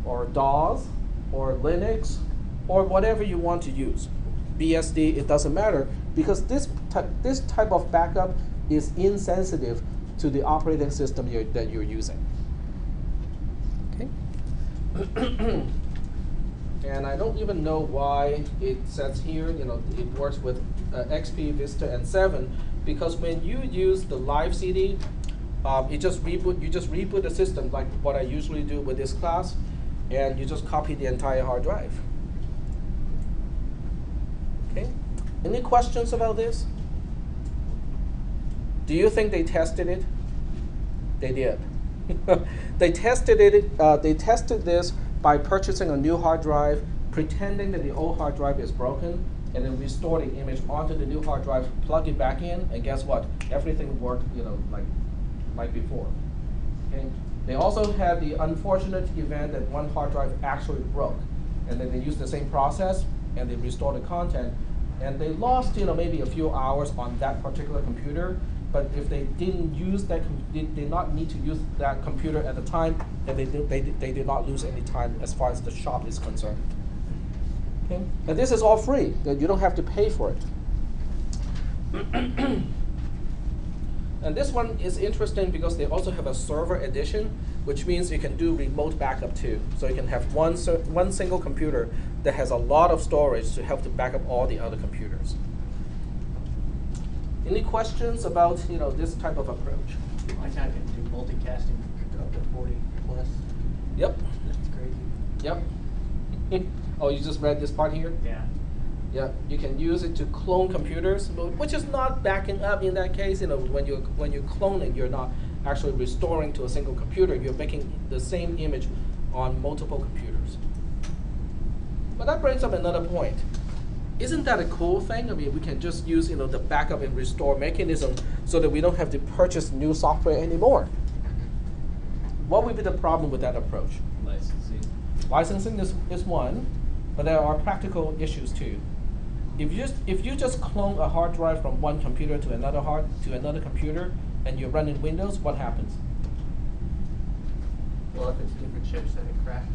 or DOS, or Linux, or whatever you want to use. BSD, it doesn't matter, because this type of backup is insensitive to the operating system that you're using. Okay. And I don't even know why it says here, it works with XP, Vista, and 7, because when you use the live CD, you just reboot the system like what I usually do with this class, and you just copy the entire hard drive. Okay. Any questions about this? Do you think they tested it? They did. They tested it. They tested this by purchasing a new hard drive, pretending that the old hard drive is broken, and then restore the image onto the new hard drive, plug it back in, and guess what? Everything worked, like before. Okay. They also had the unfortunate event that one hard drive actually broke, and then they used the same process and they restored the content, and they lost maybe a few hours on that particular computer. But if they didn't use that, did not need to use that computer at the time, then they did not lose any time as far as the shop is concerned. Okay, and this is all free. You don't have to pay for it. And this one is interesting because they also have a server edition, which means you can do remote backup too. So you can have one single computer that has a lot of storage to help to back up all the other computers. Any questions about this type of approach? I can do multicasting up to 40 plus. Yep. That's crazy. Yep. Oh, you just read this part here? Yeah. Yeah, you can use it to clone computers, which is not backing up in that case. When you're cloning, you're not actually restoring to a single computer. You're making the same image on multiple computers. But that brings up another point. Isn't that a cool thing? I mean, we can just use the backup and restore mechanism so that we don't have to purchase new software anymore. What would be the problem with that approach? Licensing. Licensing is one, but there are practical issues too. If you just clone a hard drive from one computer to another computer, and you're running Windows, what happens? Well, if it's different chipset, it crashes.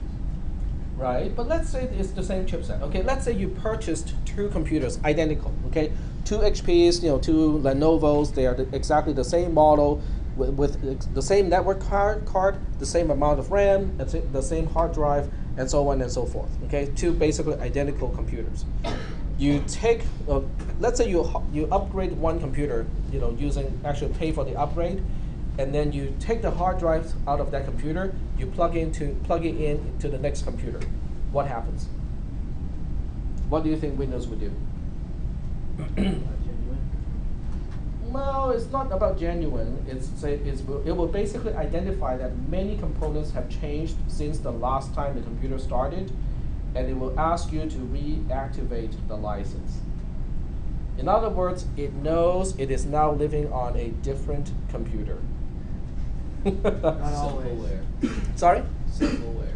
Right, but let's say it's the same chipset. Okay, let's say you purchased two computers, identical. Okay, two HPs, two Lenovo's. They are exactly the same model, with the same network card, the same amount of RAM, the same hard drive, and so on and so forth. Okay, two basically identical computers. You take, let's say you upgrade one computer, actually pay for the upgrade, and then you take the hard drive out of that computer, you plug it in to the next computer. What happens? What do you think Windows would do? Well, No, it's not about genuine. It will basically identify that many components have changed since the last time the computer started, and it will ask you to reactivate the license. In other words, it knows it is now living on a different computer. Not always. Self-aware. Sorry? Self-aware.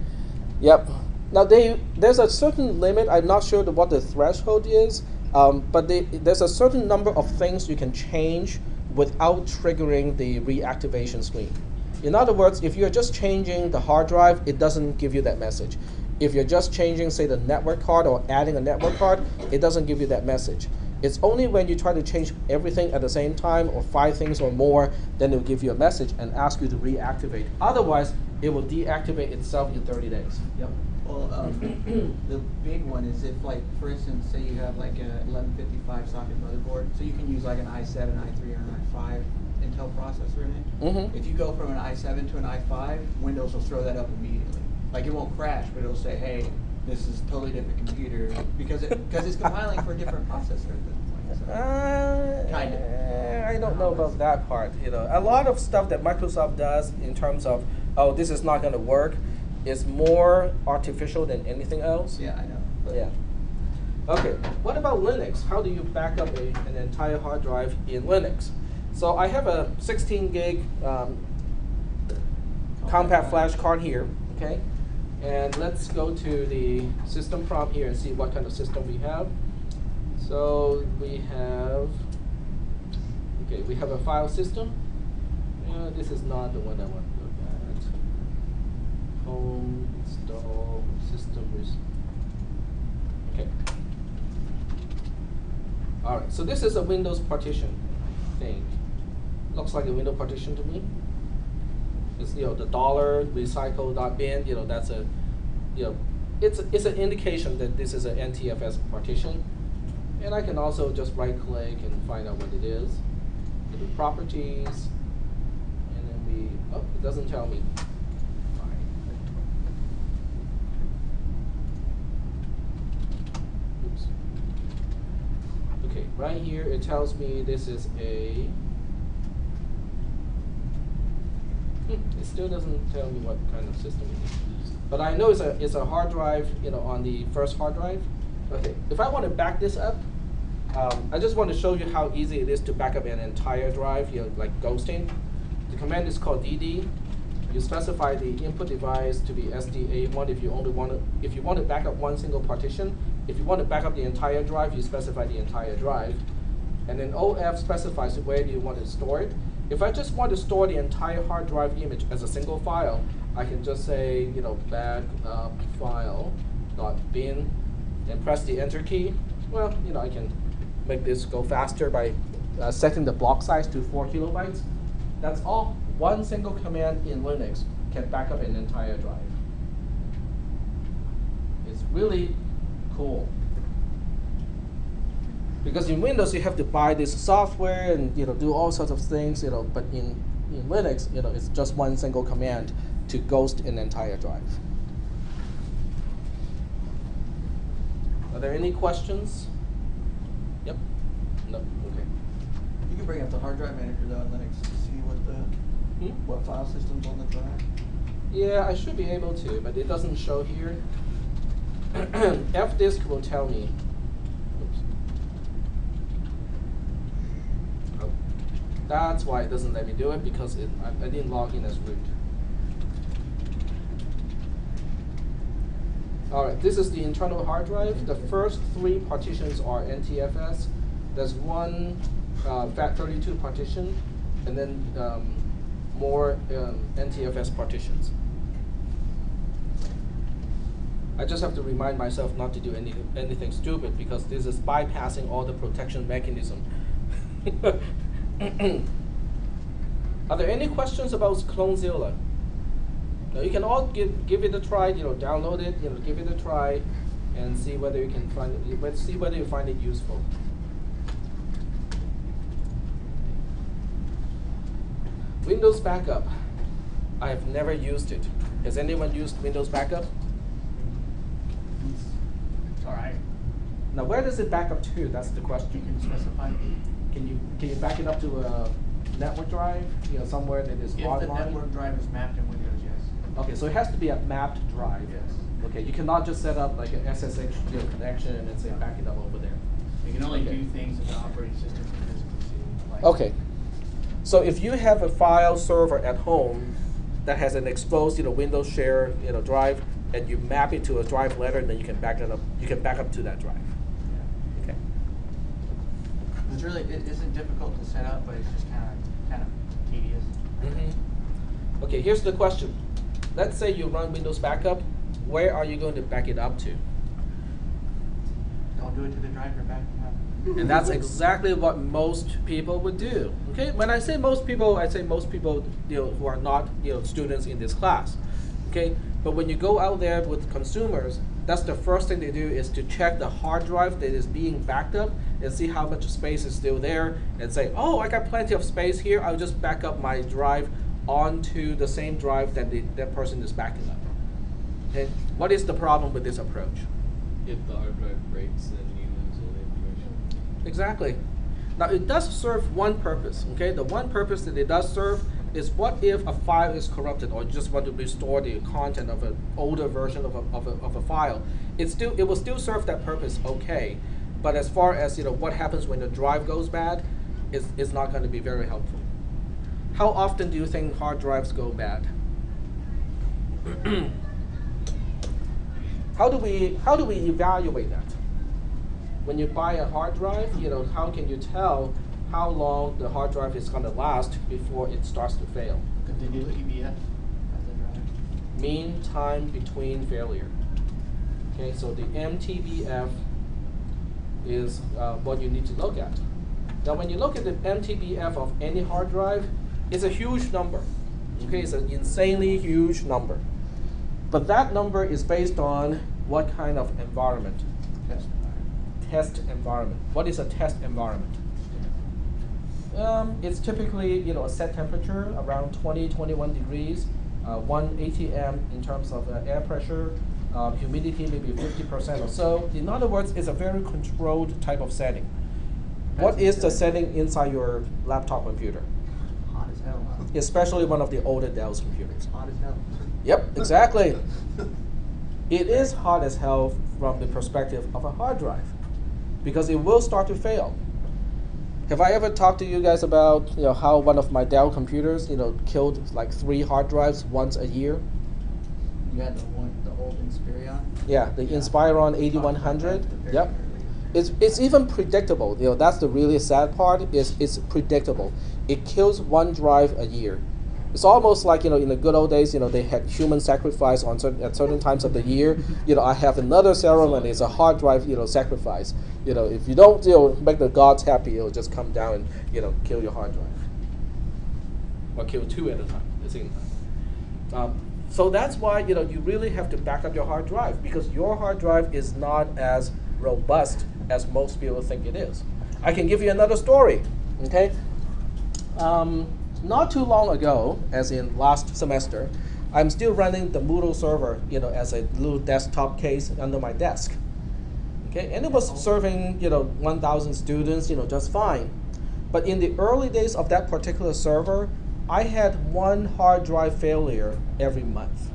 Yep. Now there's a certain limit. I'm not sure what the threshold is, but there's a certain number of things you can change without triggering the reactivation screen. In other words, if you're just changing the hard drive, it doesn't give you that message. If you're just changing, say, the network card or adding a network card, it doesn't give you that message. It's only when you try to change everything at the same time, or 5 things or more, then it will give you a message and ask you to reactivate. Otherwise, it will deactivate itself in 30 days. Yep. Well, the big one is if, like, for instance, say you have like a 1155 socket motherboard, so you can use like an i7, i3, or an i5 Intel processor in it. Mm-hmm. If you go from an i7 to an i5, Windows will throw that up immediately. Like, it won't crash, but it'll say, hey, this is a totally different computer, because it's compiling for a different processor at this point. So. Kind of. I don't know about that part. You know, a lot of stuff that Microsoft does in terms of, oh, this is not going to work, is more artificial than anything else. Yeah, I know. But Yeah. Okay. What about Linux? How do you back up an entire hard drive in Linux? So I have a 16 gig compact flash card here. Okay. And let's go to the system prompt here and see what kind of system we have. So we have, okay, we have a file system. This is not the one I want to look at. Home, install, system. Okay. All right, so this is a Windows partition, I think. Looks like a Windows partition to me. It's, you know, the dollar recycle.bin, you know, that's a, you know, it's an indication that this is an NTFS partition. And I can also just right click and find out what it is. Go to properties, and then oh, it doesn't tell me. Fine. Oops. Okay, right here it tells me this is a, it still doesn't tell me what kind of system it is. But I know it's a hard drive, you know, on the first hard drive. Okay, if I want to back this up, I just want to show you how easy it is to back up an entire drive, you know, like ghosting. The command is called dd. You specify the input device to be SDA1 if you want to back up one single partition. If you want to back up the entire drive, you specify the entire drive. And then OF specifies where do you want to store it. If I just want to store the entire hard drive image as a single file, I can just say, you know, backup file.bin and press the enter key. Well, you know, I can make this go faster by setting the block size to 4 kilobytes. That's all. One single command in Linux can back up an entire drive. It's really cool. Because in Windows you have to buy this software and, you know, do all sorts of things, you know, but in Linux, you know, it's just one single command to ghost an entire drive. Are there any questions? Yep. No. Okay. you can bring up the hard drive manager though in Linux to see what file system's on the drive. Yeah, I should be able to, but it doesn't show here. Fdisk will tell me. Oops. Oh, that's why it doesn't let me do it, because I didn't log in as root. All right, this is the internal hard drive. The first 3 partitions are NTFS. There's one FAT32 partition, and then more NTFS partitions. I just have to remind myself not to do anything stupid, because this is bypassing all the protection mechanism. Are there any questions about CloneZilla? Now you can all give it a try. You know, download it. You know, give it a try, and see whether you can find it. See whether you find it useful. Windows Backup. I have never used it. Has anyone used Windows Backup? It's all right. Now, where does it back up to? That's the question. You can specify. can you back it up to a network drive? You know, somewhere that is If the hardline? network drive is mapped in Windows, yes. Okay, so it has to be a mapped drive. Yes. Okay, you cannot just set up like an SSH connection and then say back it up over there. You can only Okay. do things that the operating system can physically see. Like Okay. So if you have a file server at home that has an exposed, Windows share, drive, and you map it to a drive letter, then you can back it up. You can back up to that drive. Okay. It's really, it isn't difficult to set up, but it's just kind of tedious. Okay. Here's the question. Let's say you run Windows backup. Where are you going to back it up to? Don't do it to the drive you're backing up. And that's exactly what most people would do. Okay, when I say most people, I say most people who are not students in this class. Okay, but when you go out there with consumers, that's the first thing they do is to check the hard drive that is being backed up and see how much space is still there, and say, oh, I got plenty of space here. I'll just back up my drive onto the same drive that that person is backing up. Okay, what is the problem with this approach? If the hard drive breaks, then you lose all the information. Exactly. Now it does serve one purpose. Okay, the one purpose that it does serve is what if a file is corrupted, or you just want to restore the content of an older version of a file. It will still serve that purpose. Okay, but as far as what happens when the drive goes bad, is not going to be very helpful. How often do you think hard drives go bad? How do we evaluate that? When you buy a hard drive, how can you tell how long the hard drive is going to last before it starts to fail? continue PBF as a drive. Mean time between failure. Okay, so the MTBF is what you need to look at. Now, when you look at the MTBF of any hard drive, it's a huge number. Okay, it's an insanely huge number. But that number is based on what kind of environment? Test environment. What is a test environment? It's typically a set temperature around 20-21 degrees, 1 atm in terms of air pressure, humidity maybe 50% or so. In other words, it's a very controlled type of setting. What is the setting inside your laptop computer? Hot as hell. Especially one of the older Dell's computers. Hot as hell. Yep, exactly. It is hot as hell from the perspective of a hard drive, because it will start to fail. Have I ever talked to you guys about how one of my Dell computers killed like 3 hard drives once a year? You had the old Inspiron? Yeah, the Inspiron 8100. Yep. It's even predictable. That's the really sad part. Is it's predictable. It kills 1 drive a year. It's almost like in the good old days. They had human sacrifice at certain times of the year. I have another ceremony. It's a hard drive sacrifice. If you don't make the gods happy, it'll just come down and kill your hard drive, or kill 2 at a time at the same time. So that's why you really have to back up your hard drive, because your hard drive is not as robust as most people think it is. I can give you another story. Okay. Not too long ago, as in last semester, I'm still running the Moodle server, as a little desktop case under my desk. Okay, and it was serving, 1,000 students, just fine. But in the early days of that particular server, I had 1 hard drive failure every month.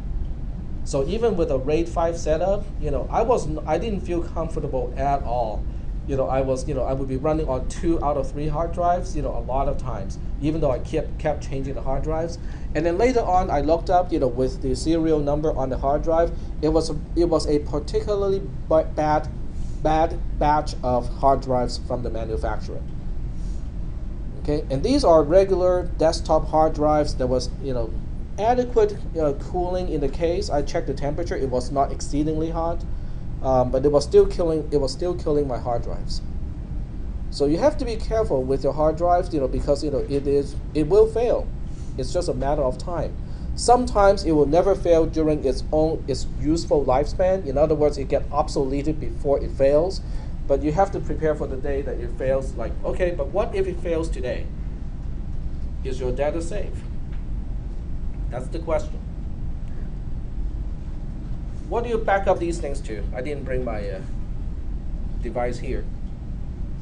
So even with a RAID 5 setup, I didn't feel comfortable at all. I would be running on 2 out of 3 hard drives, a lot of times, even though I kept changing the hard drives. And then later on, I looked up, with the serial number on the hard drive, it was a particularly bad batch of hard drives from the manufacturer. Okay, and these are regular desktop hard drives. There was, adequate cooling in the case. I checked the temperature; it was not exceedingly hot. But it was still killing my hard drives. So you have to be careful with your hard drives, because it will fail. It's just a matter of time. Sometimes it will never fail during its useful lifespan. In other words, it gets obsoleted before it fails. But you have to prepare for the day that it fails. Like, okay, but what if it fails today? Is your data safe? That's the question. What do you back up these things to? I didn't bring my device here.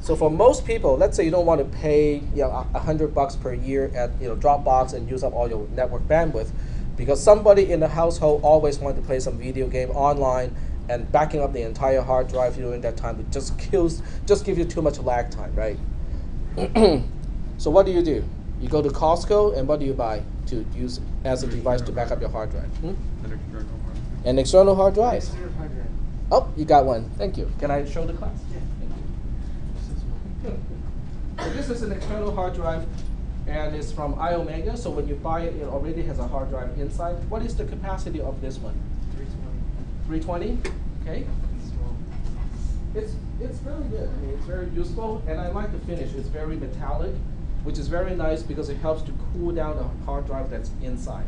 So for most people, let's say you don't want to pay $100 per year at Dropbox and use up all your network bandwidth, because somebody in the household always wanted to play some video game online, and backing up the entire hard drive during that time, it just gives you too much lag time, right? So what do? You go to Costco, and what do you buy to use as a device to back up your hard drive? An external one. An external hard drive. External hard drive. Oh, you got one. Thank you. Can I show the class? Yeah. Thank you. So this is an external hard drive, and it's from iOmega. So when you buy it, it already has a hard drive inside. What is the capacity of this one? 320. 320. Okay. It's small. It's really good. I mean, it's very useful, and I like the finish. It's very metallic, which is very nice because it helps to cool down the hard drive that's inside.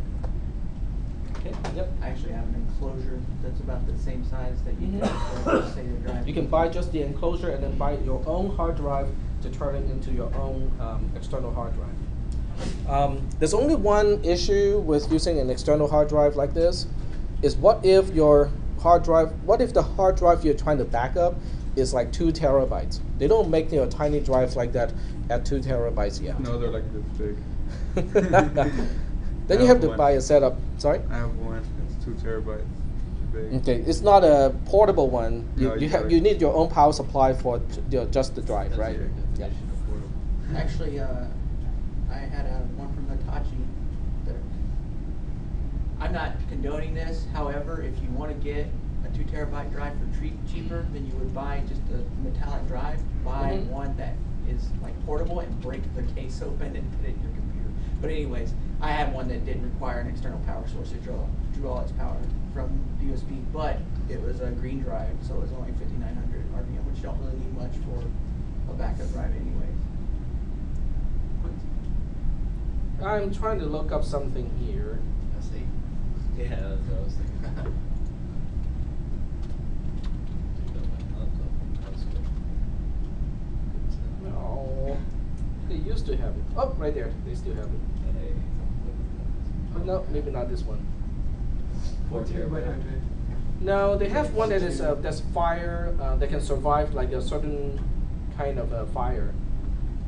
Okay. Yep. I actually have an enclosure that's about the same size that you Mhm. can say your drive. You can buy just the enclosure and then buy your own hard drive to turn it into your own external hard drive. There's only one issue with using an external hard drive like this, is what if the hard drive you're trying to back up is like 2 terabytes? They don't make tiny drives like that at 2 terabytes yet. No, they're like this big. Then you have to buy a setup. Sorry? I have one. It's 2 terabytes. Big. Okay, it's not a portable one. No, You need your own power supply for just the drive, That's right? your Yeah. definition of portable. Actually, I had one from Hitachi. That I'm not condoning this. However, if you want to get a 2 terabyte drive for cheaper, then you would buy just a metallic drive. Buy Mhm. one that is like portable and break the case open and put it in your computer. But anyways, I had one that didn't require an external power source. It drew all its power from the USB, but it was a green drive, so it was only 5900 RPM, which you don't really need much for a backup drive anyways. I'm trying to look up something here. Let's see. Yeah, that's what I was thinking. No, they used to have it. Oh, right there. They still have it. But no, maybe not this one. 4 terabyte. hard drive. No, they have one that is that's fire that can survive like a certain kind of a fire,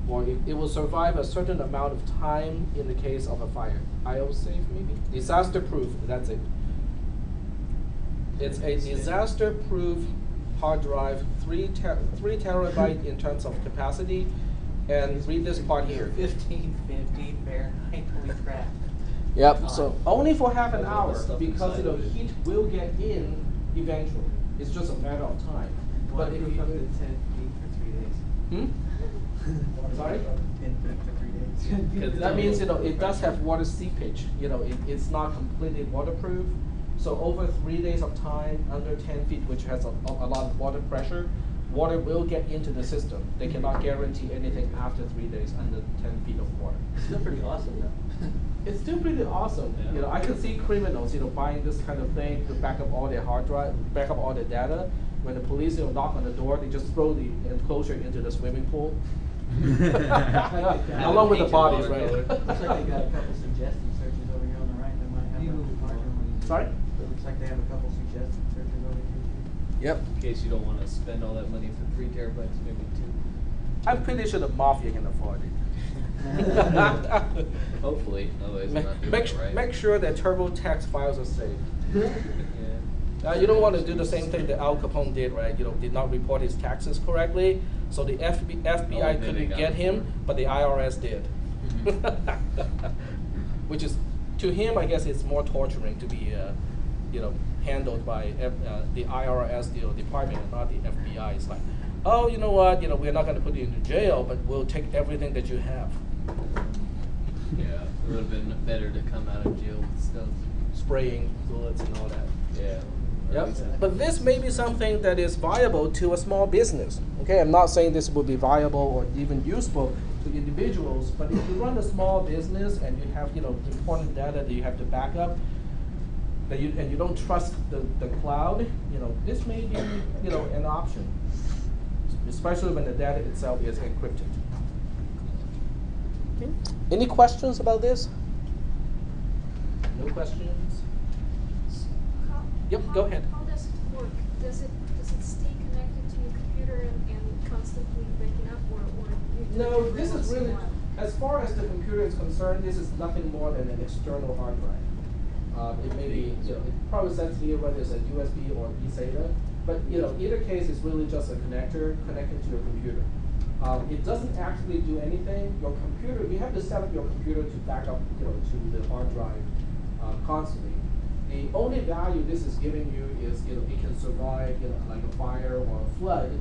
or it will survive a certain amount of time in the case of a fire. IO safe maybe. Disaster proof. That's it. It's a disaster proof hard drive, 3 terabyte in terms of capacity, and read this part here. 1550 Fahrenheit. Holy crap. Yep. So only for half an That's all the hour stuff because inside of it. heat will get in eventually. It's just a matter of time. But if Waterproof up to 10 you feet for 3 days. Sorry? 10 feet for 3 days. That means it does have water seepage. It's not completely waterproof. So over 3 days of time, under 10 feet, which has a lot of water pressure, water will get into the system. They cannot guarantee anything after 3 days under 10 feet of water. Still pretty awesome though. It's still pretty awesome. Yeah. I can see criminals, buying this kind of thing to back up all their hard drive, back up all their data. When the police, knock on the door, they just throw the enclosure into the swimming pool. Along with the bodies, right? Looks like they got a couple suggested searches over here on the right that might have a Sorry? It looks like they have a couple suggested searches over here Yep. In case you don't want to spend all that money for 3 terabytes, maybe 2. I'm pretty sure the mafia can afford it. Hopefully, otherwise they're not doing it right. Make sure that TurboTax files are safe. Yeah. You don't want to do the same thing that Al Capone did, right? Did not report his taxes correctly, so the FBI Oh, then they couldn't got get him, him. but the IRS did. Which is, to him, I guess it's more torturing to be, handled by the IRS department and not the FBI. It's like, oh, you know what? We're not going to put you into jail, but we'll take everything that you have. Yeah, it would have been better to come out of jail with stuff. Spraying bullets and all that. Yeah. Or at Yep. least have- But this may be something that is viable to a small business. Okay, I'm not saying this would be viable or even useful to individuals, but if you run a small business and you have important data that you have to back up, and you don't trust the cloud, this may be an option, especially when the data itself is encrypted. Okay. Any questions about this? No questions? Yep, go ahead. How does it work? Does it stay connected to your computer and constantly simply backing up or you No, do this is remote really, one? as far as the computer is concerned, this is nothing more than an external hard drive. It may be, it probably says here whether it's a USB or eSATA, but either case is really just a connector connected to your computer. It doesn't actually do anything. Your computer, you have to set up your computer to back up, to the hard drive constantly. The only value this is giving you is, it can survive, like a fire or a flood.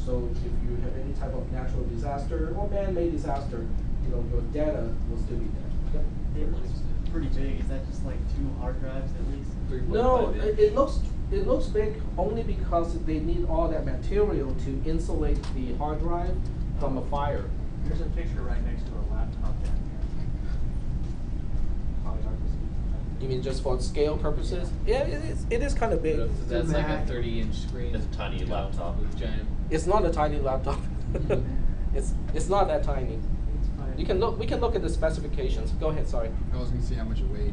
So if you have any type of natural disaster or man-made disaster, your data will still be there. Yep. It looks pretty big. Is that just like 2 hard drives at least? No, it looks big only because they need all that material to insulate the hard drive from a fire. There's a picture right next to a laptop down You mean just for scale purposes? Yeah, it is kind of big. That's like a 30-inch screen. It's a tiny laptop. With giant. It's not a tiny laptop. It's not that tiny. We can look at the specifications. Go ahead, sorry. I was gonna see how much it weighed.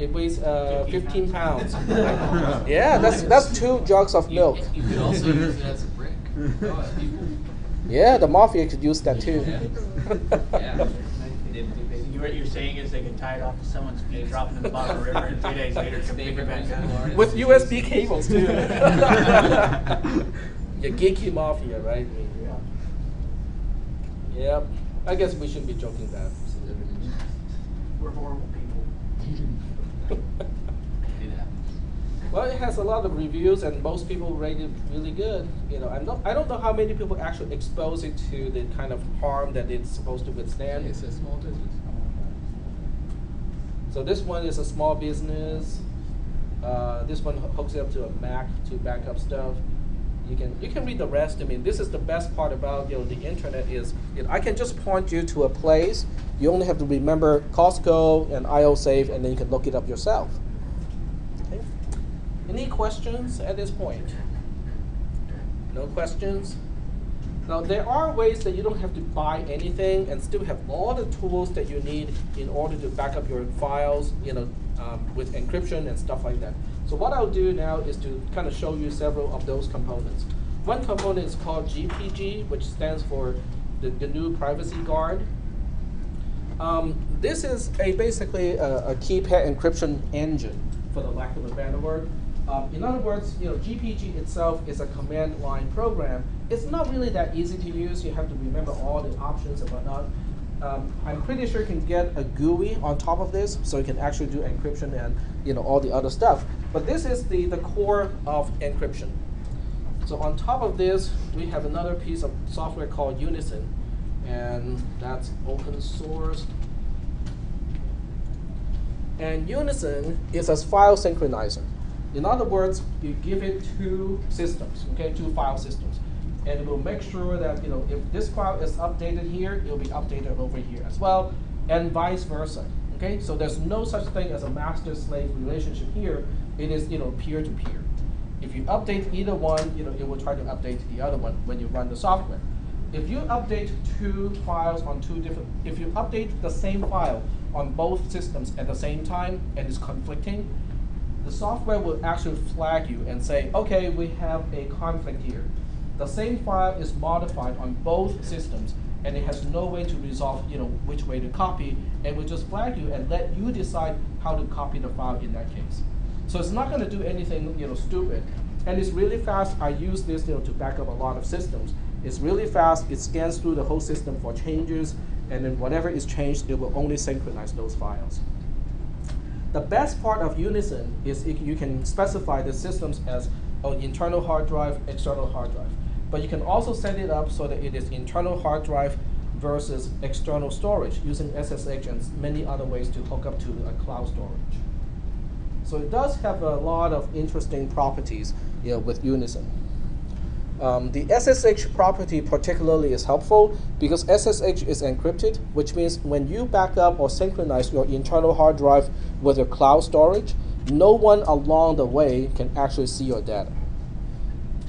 It weighs 15 pounds. Yeah, that's 2 jugs of milk. You could also use it as a brick. People. Yeah, the mafia could use that too. Yeah. What you're saying is they can tie it off to someone's feet, drop it in the bottom of the river, and 3 days later come pick it back up. With USB cables too. Yeah, geeky mafia, right? Yep. I guess we shouldn't be joking that. We're horrible people. Well, it has a lot of reviews, and most people rate it really good. I don't know how many people actually expose it to the kind of harm that it's supposed to withstand. It's a small business. So this one is a small business. This one hooks it up to a Mac to back up stuff. You can read the rest. I mean, this is the best part about the internet is I can just point you to a place. You only have to remember Costco and IOSafe, and then you can look it up yourself. Okay. Any questions at this point? No questions? Now, there are ways that you don't have to buy anything and still have all the tools that you need in order to back up your files, with encryption and stuff like that. So what I'll do now is to kind of show you several of those components. One component is called GPG, which stands for the GNU Privacy Guard. This is basically a keypad encryption engine, for the lack of a better word. In other words, GPG itself is a command line program. It's not really that easy to use. You have to remember all the options and whatnot. I'm pretty sure you can get a GUI on top of this, so you can actually do encryption and all the other stuff. But this is the core of encryption. So on top of this, we have another piece of software called Unison, and that's open source. And Unison is a file synchronizer. In other words, you give it 2 systems, okay, 2 file systems. And it will make sure that, if this file is updated here, it will be updated over here as well, and vice versa, okay? So there's no such thing as a master-slave relationship here. It is, peer-to-peer. If you update either one, it will try to update the other one when you run the software. If you update 2 files on 2 different, if you update the same file on both systems at the same time and it's conflicting, the software will actually flag you and say, okay, we have a conflict here. The same file is modified on both systems, and it has no way to resolve, which way to copy, and will just flag you and let you decide how to copy the file in that case. So it's not going to do anything, stupid, and it's really fast. I use this, to back up a lot of systems. It's really fast. It scans through the whole system for changes, and then whatever is changed, it will only synchronize those files. The best part of Unison is you can specify the systems as an internal hard drive, external hard drive. But you can also set it up so that it is internal hard drive versus external storage using SSH and many other ways to hook up to a cloud storage. So it does have a lot of interesting properties, with Unison. The SSH property particularly is helpful because SSH is encrypted, which means when you back up or synchronize your internal hard drive with your cloud storage, no one along the way can actually see your data.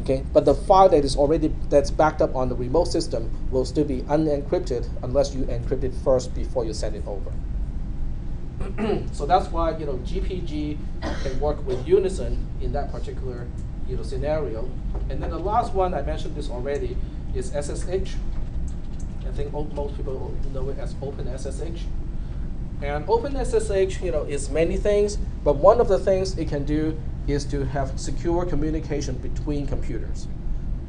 Okay, but the file that's backed up on the remote system will still be unencrypted unless you encrypt it first before you send it over. So that's why GPG can work with Unison in that particular scenario. And then the last one, I mentioned this already, is SSH. I think most people know it as OpenSSH. And OpenSSH, is many things, but one of the things it can do is to have secure communication between computers.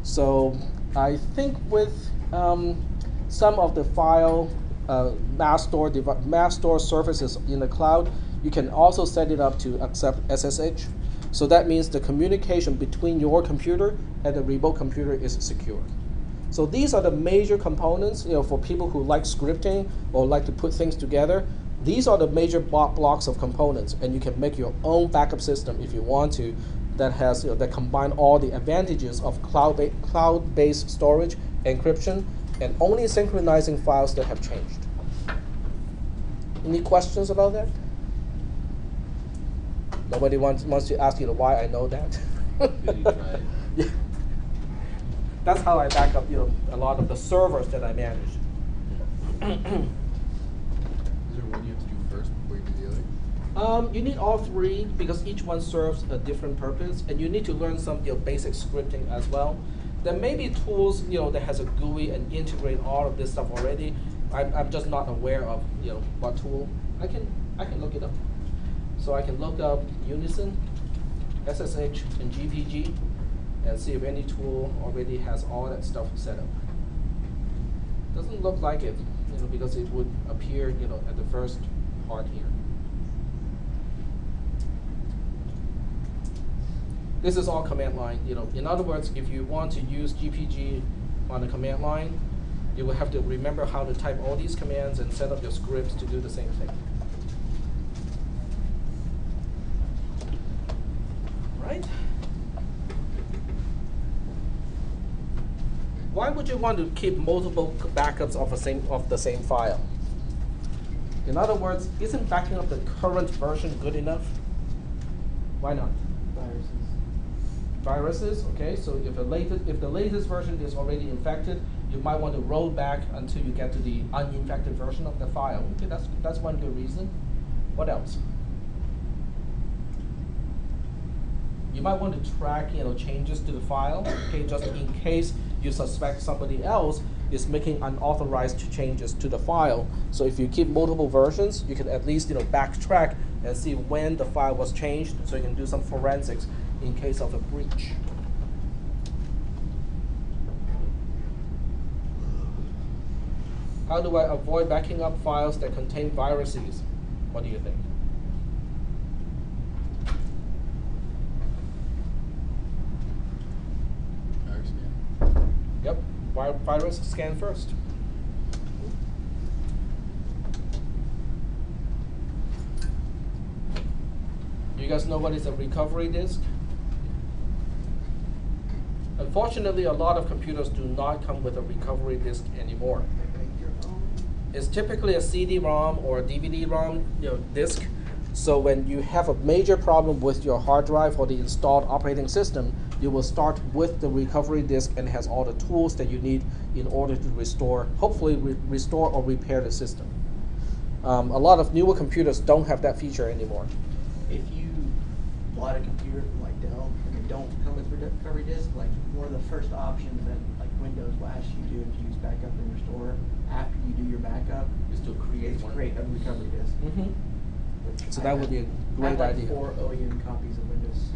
So I think with some of the file mass store services in the cloud, you can also set it up to accept SSH. So that means the communication between your computer and the remote computer is secure. So these are the major components, for people who like scripting or like to put things together. These are the major blocks of components, and you can make your own backup system if you want to, that has that combine all the advantages of cloud-based storage, encryption, and only synchronizing files that have changed. Any questions about that? Nobody wants to ask why I know that. Yeah. That's how I back up a lot of the servers that I manage. Is there one you have to do first before you do the other? You need all three because each one serves a different purpose, and you need to learn some basic scripting as well. There may be tools that has a GUI and integrate all of this stuff already. I'm just not aware of what tool. I can look it up. So I can look up Unison, SSH, and GPG, and see if any tool already has all that stuff set up. Doesn't look like it, because it would appear at the first part here. This is all command line. In other words, if you want to use GPG on the command line, you will have to remember how to type all these commands and set up your scripts to do the same thing. Right? Why would you want to keep multiple backups of the same file? In other words, isn't backing up the current version good enough? Why not? Viruses, okay, so if the latest version is already infected, you might want to roll back until you get to the uninfected version of the file. Okay, that's one good reason. What else? You might want to track changes to the file, okay, just in case you suspect somebody else is making unauthorized changes to the file. So if you keep multiple versions, you can at least backtrack and see when the file was changed, so you can do some forensics in case of a breach. How do I avoid backing up files that contain viruses? What do you think? Virus scan. Yep, virus scan first. You guys know what is a recovery disk? Unfortunately, a lot of computers do not come with a recovery disk anymore. It's typically a CD-ROM or a DVD-ROM disk. So when you have a major problem with your hard drive or the installed operating system, you will start with the recovery disk, and it has all the tools that you need in order to restore, hopefully restore or repair the system. A lot of newer computers don't have that feature anymore. If you bought a computer from like Dell and it don't come with recovery disk, like one of the first options that like Windows will ask you to do if you use backup and restore after you do your backup is to create a recovery disk. Mm-hmm. So that would be a great I have idea. 4 OEM copies of Windows.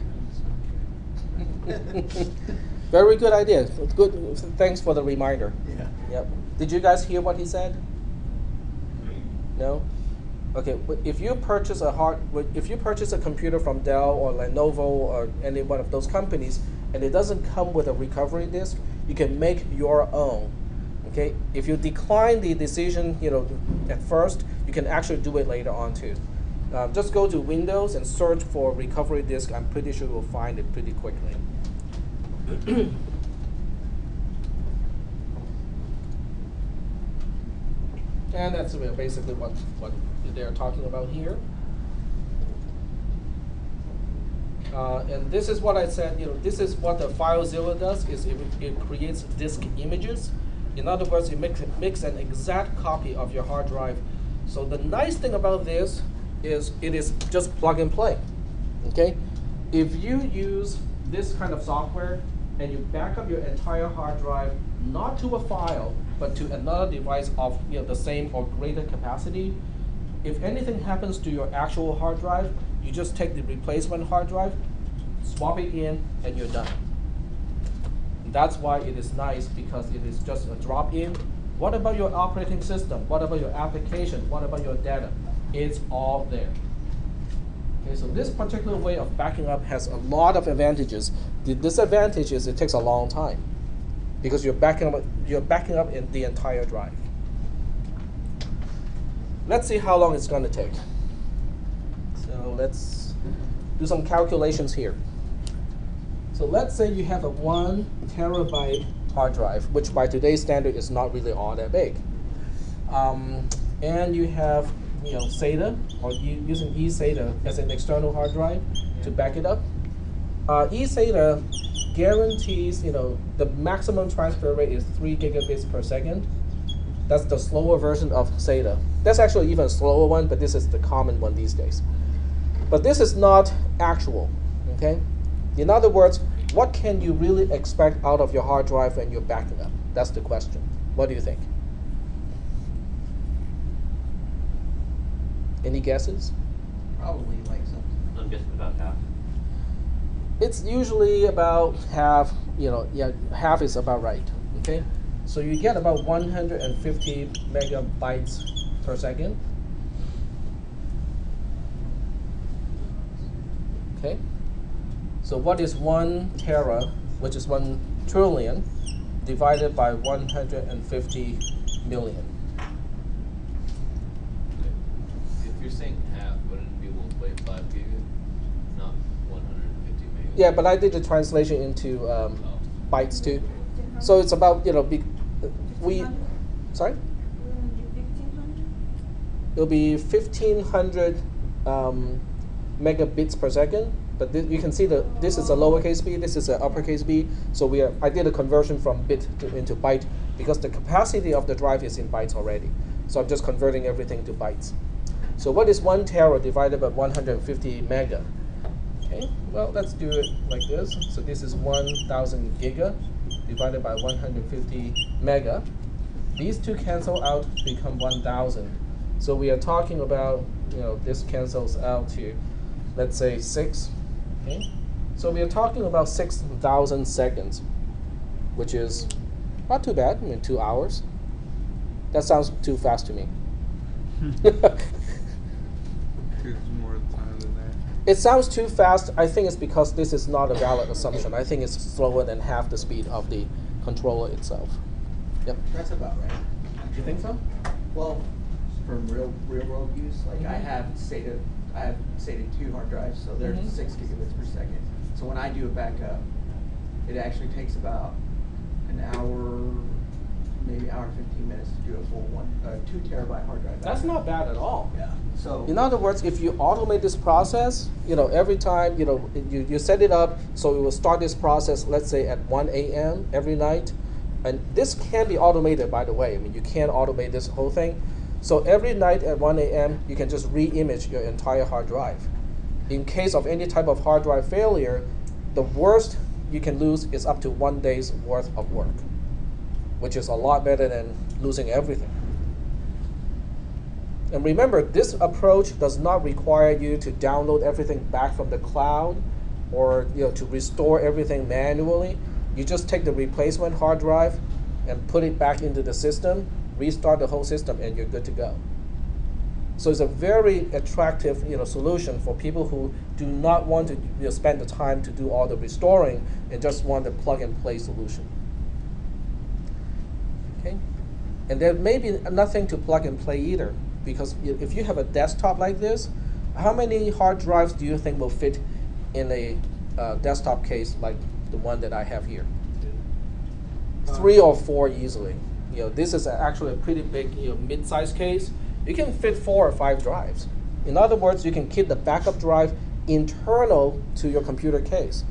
Very good idea. Good. Thanks for the reminder. Yeah. Yep. Did you guys hear what he said? No. Okay. If you purchase a computer from Dell or Lenovo or any one of those companies, and it doesn't come with a recovery disk, you can make your own. Okay. If you decline the decision, at first, you can actually do it later on too. Just go to Windows and search for recovery disk. I'm pretty sure you'll find it pretty quickly. And that's basically what they're talking about here. And this is what I said, this is what the FileZilla does, is it creates disk images. In other words, it makes an exact copy of your hard drive. So the nice thing about this is it is just plug and play, okay? If you use this kind of software and you back up your entire hard drive, not to a file, but to another device of the same or greater capacity, if anything happens to your actual hard drive, you just take the replacement hard drive, swap it in, and you're done. And that's why it is nice, because it is just a drop-in. What about your operating system? What about your application? What about your data? It's all there. Okay, so this particular way of backing up has a lot of advantages. The disadvantage is it takes a long time, because you're backing up in the entire drive. Let's see how long it's going to take. So let's do some calculations here. So let's say you have a 1 terabyte hard drive, which by today's standard is not really all that big. And you have SATA, or using eSATA as an external hard drive to back it up. eSATA guarantees the maximum transfer rate is 3 gigabits per second. That's the slower version of SATA. That's actually even a slower one, but this is the common one these days. But this is not actual, okay? In other words, what can you really expect out of your hard drive when you're backing up? That's the question. What do you think? Any guesses? Probably like something. I'm guessing about half. It's usually about half, half is about right, okay? So you get about 150 megabytes per second. Okay? So what is 1 tera, which is 1 trillion, divided by 150 million? If you're saying half, wouldn't it be 1.5 giga, not 150 megabytes? Yeah, but I did the translation into bytes too. So it's about, sorry? It'll be 1,500 megabits per second. But you can see that this is a lowercase b, this is an uppercase b. So I did a conversion from bit into byte, because the capacity of the drive is in bytes already. So I'm just converting everything to bytes. So what is 1 tera divided by 150 mega? Okay, well, let's do it like this. So this is 1,000 giga divided by 150 mega. These two cancel out, become 1,000. So we are talking about, this cancels out to, let's say, 6. Okay? So we are talking about 6,000 seconds, which is not too bad. 2 hours. That sounds too fast to me. Gives more time than that. It sounds too fast. I think it's because this is not a valid assumption. I think it's slower than half the speed of the controller itself. Yep. That's about right. Do you think so? Well, from real world use, like I have SATA 2 hard drives, so they're 6 gigabits per second. So when I do a backup, it actually takes about an hour, maybe hour and 15 minutes to do a full 2 terabyte hard drive. That's not bad at all. Yeah. So In other words, if you automate this process, every time, you set it up, so it will start this process, let's say at 1 a.m. every night. And this can be automated, by the way. You can't automate this whole thing. So every night at 1 a.m., you can just re-image your entire hard drive. In case of any type of hard drive failure, the worst you can lose is up to 1 day's worth of work, which is a lot better than losing everything. And remember, this approach does not require you to download everything back from the cloud or to restore everything manually. You just take the replacement hard drive and put it back into the system, restart the whole system, and you're good to go. So it's a very attractive solution for people who do not want to spend the time to do all the restoring and just want a plug-and-play solution. Okay? And there may be nothing to plug and play either, because if you have a desktop like this, how many hard drives do you think will fit in a desktop case like the one that I have here? 3 or 4 easily. This is actually a pretty big mid-sized case. You can fit 4 or 5 drives. In other words, you can keep the backup drive internal to your computer case.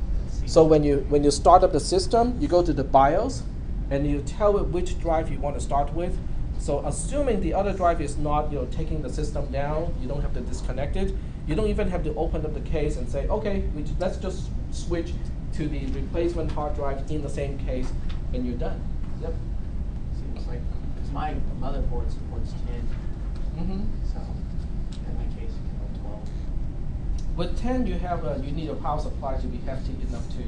So when you start up the system, you go to the BIOS, and you tell it which drive you want to start with. So assuming the other drive is not taking the system down, you don't have to disconnect it. You don't even have to open up the case and say, okay, let's just switch to the replacement hard drive in the same case, and you're done. Yep. Seems like, because my motherboard supports 10, Mm-hmm. so in my case, it can go 12. With 10, you have you need a power supply to be hefty enough to,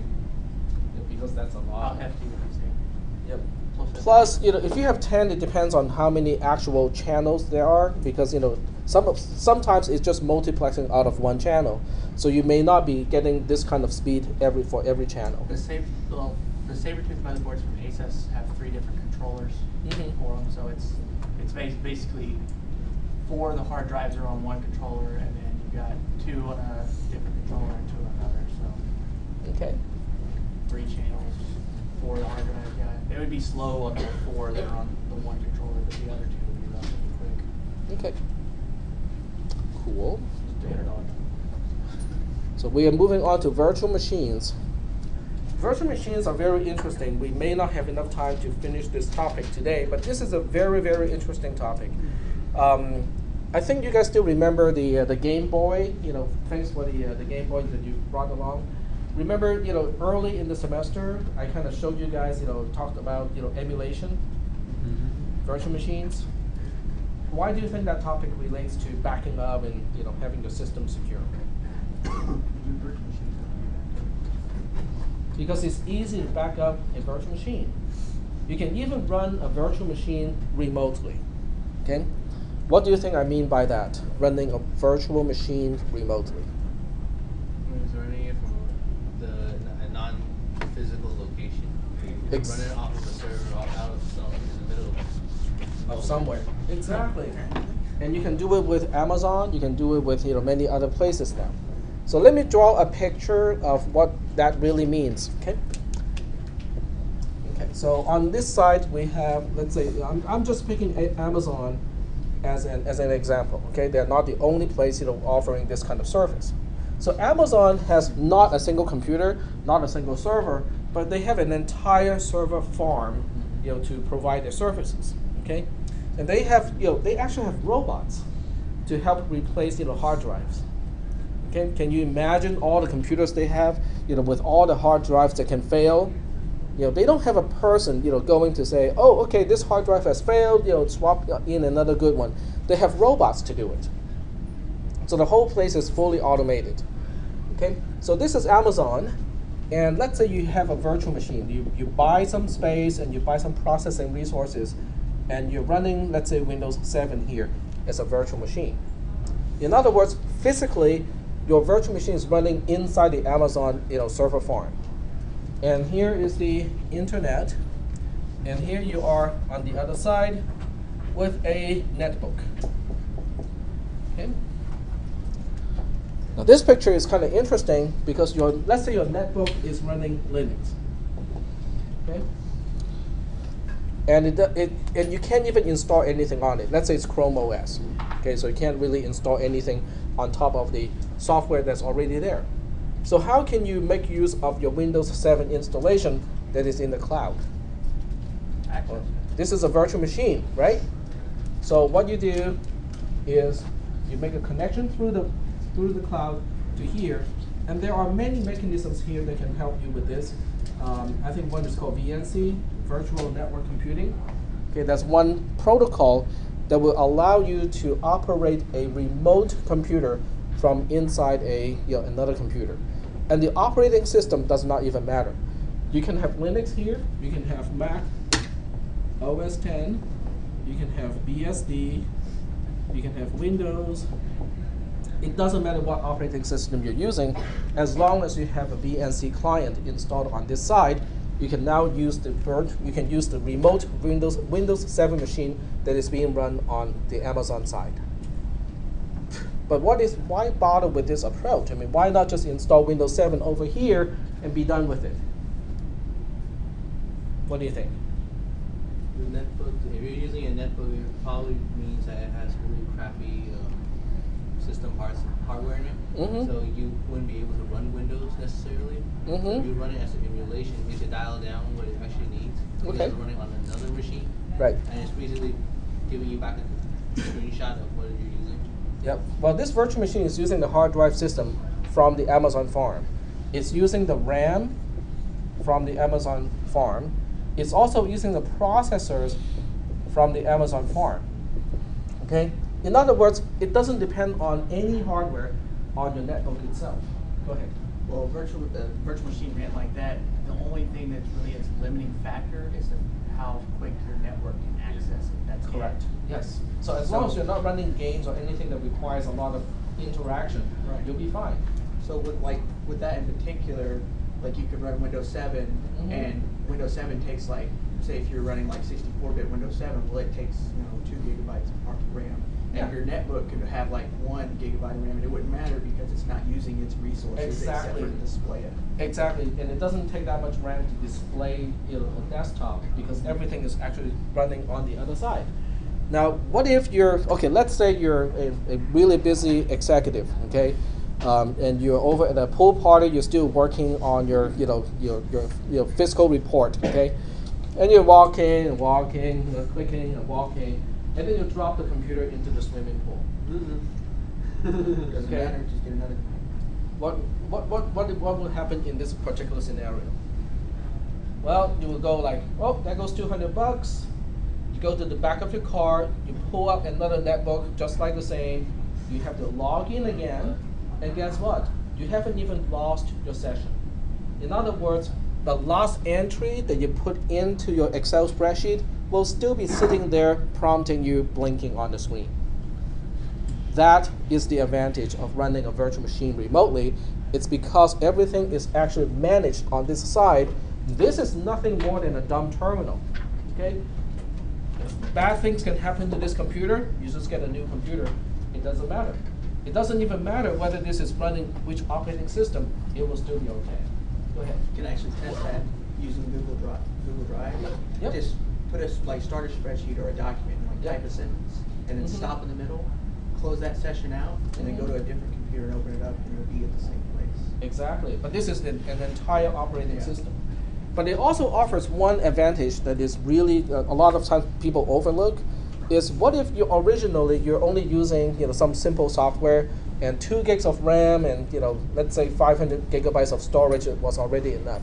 because that's a How lot. hefty would you say? Yep. Plus Plus, if you have 10, it depends on how many actual channels there are, because sometimes it's just multiplexing out of one channel, so you may not be getting this kind of speed for every channel. The Sabertooth motherboards from Asus have 3 different controllers Mhm. for them, so it's basically 4 of the hard drives are on one controller, and then you've got 2 on a different controller and 2 on another, so Okay. 3 channels, 4 of the hard drives. Yeah, it would be slow on the 4 that are on the one controller, but the other 2 would be relatively quick. Okay. Cool. $300. So we are moving on to virtual machines. Virtual machines are very interesting. We may not have enough time to finish this topic today, but this is a very, very interesting topic. I think you guys still remember the Game Boy. Thanks for the Game Boy that you brought along. Remember, early in the semester, I kind of showed you guys, talked about, emulation, virtual machines. Why do you think that topic relates to backing up and, having your system secure? Because it's easy to back up a virtual machine. You can even run a virtual machine remotely. Okay? What do you think I mean by that? Running a virtual machine remotely. It's running it from a non-physical location. You can run it off of a server out of in the middle Of somewhere. Exactly. And you can do it with Amazon. You can do it with many other places now. So let me draw a picture of what that really means. Okay. Okay. So on this side we have, let's say, I'm just picking Amazon as an example. Okay. They're not the only place offering this kind of service. So Amazon has not a single computer, not a single server, but they have an entire server farm, to provide their services. Okay. And they have, they actually have robots to help replace, hard drives. Okay, can you imagine all the computers they have, with all the hard drives that can fail? They don't have a person, going to say, oh, okay, this hard drive has failed, swap in another good one. They have robots to do it. So the whole place is fully automated. Okay, so this is Amazon, and let's say you have a virtual machine. You buy some space and you buy some processing resources, and you're running, let's say, Windows 7 here as a virtual machine. In other words, physically, your virtual machine is running inside the Amazon server farm. And here is the internet. And here you are on the other side with a netbook. Okay. Now this picture is kind of interesting because let's say your netbook is running Linux. Okay. And and you can't even install anything on it. Let's say it's Chrome OS. Okay, so you can't really install anything on top of the software that's already there. So how can you make use of your Windows 7 installation that is in the cloud? Well, this is a virtual machine, right? So what you do is you make a connection through the cloud to here, and there are many mechanisms here that can help you with this. I think one is called VNC, Virtual Network Computing. Okay, that's one protocol that will allow you to operate a remote computer from inside another computer. And the operating system does not even matter. You can have Linux here, you can have Mac, OS 10, you can have BSD, you can have Windows. It doesn't matter what operating system you're using, as long as you have a VNC client installed on this side, you can now use the remote Windows 7 machine that is being run on the Amazon side. But why bother with this approach? I mean, why not just install Windows 7 over here and be done with it? What do you think? The netbook, if you're using a netbook, it probably means that it has really crappy system hardware in it. Mhm. So you wouldn't be able to run Windows necessarily. Mhm. So if you run it as an emulation, you should dial down what it actually needs. Because Okay. you're running on another machine. Right. And it's basically giving you back a screenshot of what you're using. Yep. Well, this virtual machine is using the hard drive system from the Amazon farm. It's using the RAM from the Amazon farm. It's also using the processors from the Amazon farm. Okay? In other words, it doesn't depend on any hardware on your netbook itself. Go ahead. Well, virtual machine ran like that. The only thing that's really its limiting factor is how quick your network can access it. That's Correct. Yes. So as long as you're not running games or anything that requires a lot of interaction, Right. you'll be fine. So with that in particular, like you could run Windows 7, and Windows 7 takes like, say if you're running like 64-bit Windows 7, well it takes 2 gigabytes of RAM, Yeah. and your netbook could have like 1 gigabyte of RAM, and it wouldn't matter because it's not using its resources except Exactly. for to display it. Exactly, and it doesn't take that much RAM to display a desktop because everything is actually running on the other side. Now, what if you're, okay, let's say you're a really busy executive, okay, and you're over at a pool party, you're still working on your fiscal report, okay, and you're walking and walking, clicking and walking, and then you drop the computer into the swimming pool. Doesn't Okay. matter, just get another. What will happen in this particular scenario? Well, you will go like, oh, that goes $200. You go to the back of your car, you pull up another netbook just like the same. You have to log in again, and guess what? You haven't even lost your session. In other words, the last entry that you put into your Excel spreadsheet will still be sitting there prompting you blinking on the screen. That is the advantage of running a virtual machine remotely. It's because everything is actually managed on this side. This is nothing more than a dumb terminal. Okay? If bad things can happen to this computer, you just get a new computer. It doesn't matter. It doesn't even matter whether this is running which operating system. It will still be okay. Go ahead. You can actually test that using Google Drive. Yep. Just start a spreadsheet or a document, and Yep. type a sentence, and then Mhm. stop in the middle, close that session out, and then go to a different computer and open it up, and it'll be at the same place. Exactly. But this is an entire operating Yeah. system. But it also offers one advantage that is really a lot of times people overlook. Is what if you originally you're only using some simple software and 2 gigs of RAM and let's say 500 gigabytes of storage was already enough,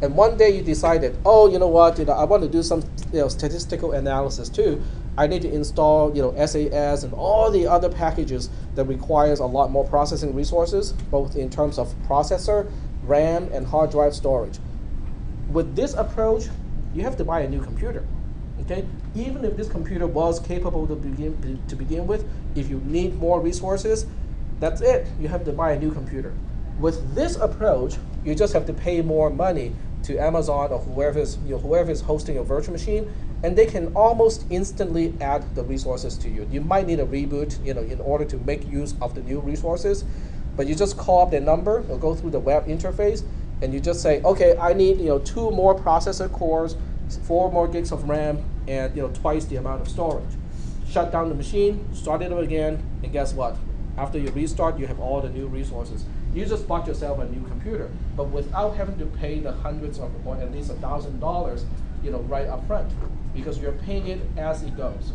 and one day you decided, oh, you know what, I want to do some statistical analysis too. I need to install SAS and all the other packages that requires a lot more processing resources, both in terms of processor, RAM, and hard drive storage. With this approach, you have to buy a new computer. Okay? Even if this computer was capable to begin with, if you need more resources, that's it. You have to buy a new computer. With this approach, you just have to pay more money to Amazon or whoever is hosting your virtual machine, and they can almost instantly add the resources to you. You might need a reboot, in order to make use of the new resources, but you just call up their number or go through the web interface, and you just say, okay, I need 2 more processor cores, 4 more gigs of RAM, and twice the amount of storage. Shut down the machine, start it up again, and guess what? After you restart, you have all the new resources. You just bought yourself a new computer, but without having to pay the hundreds of, or at least $1,000, right up front, because you're paying it as it goes.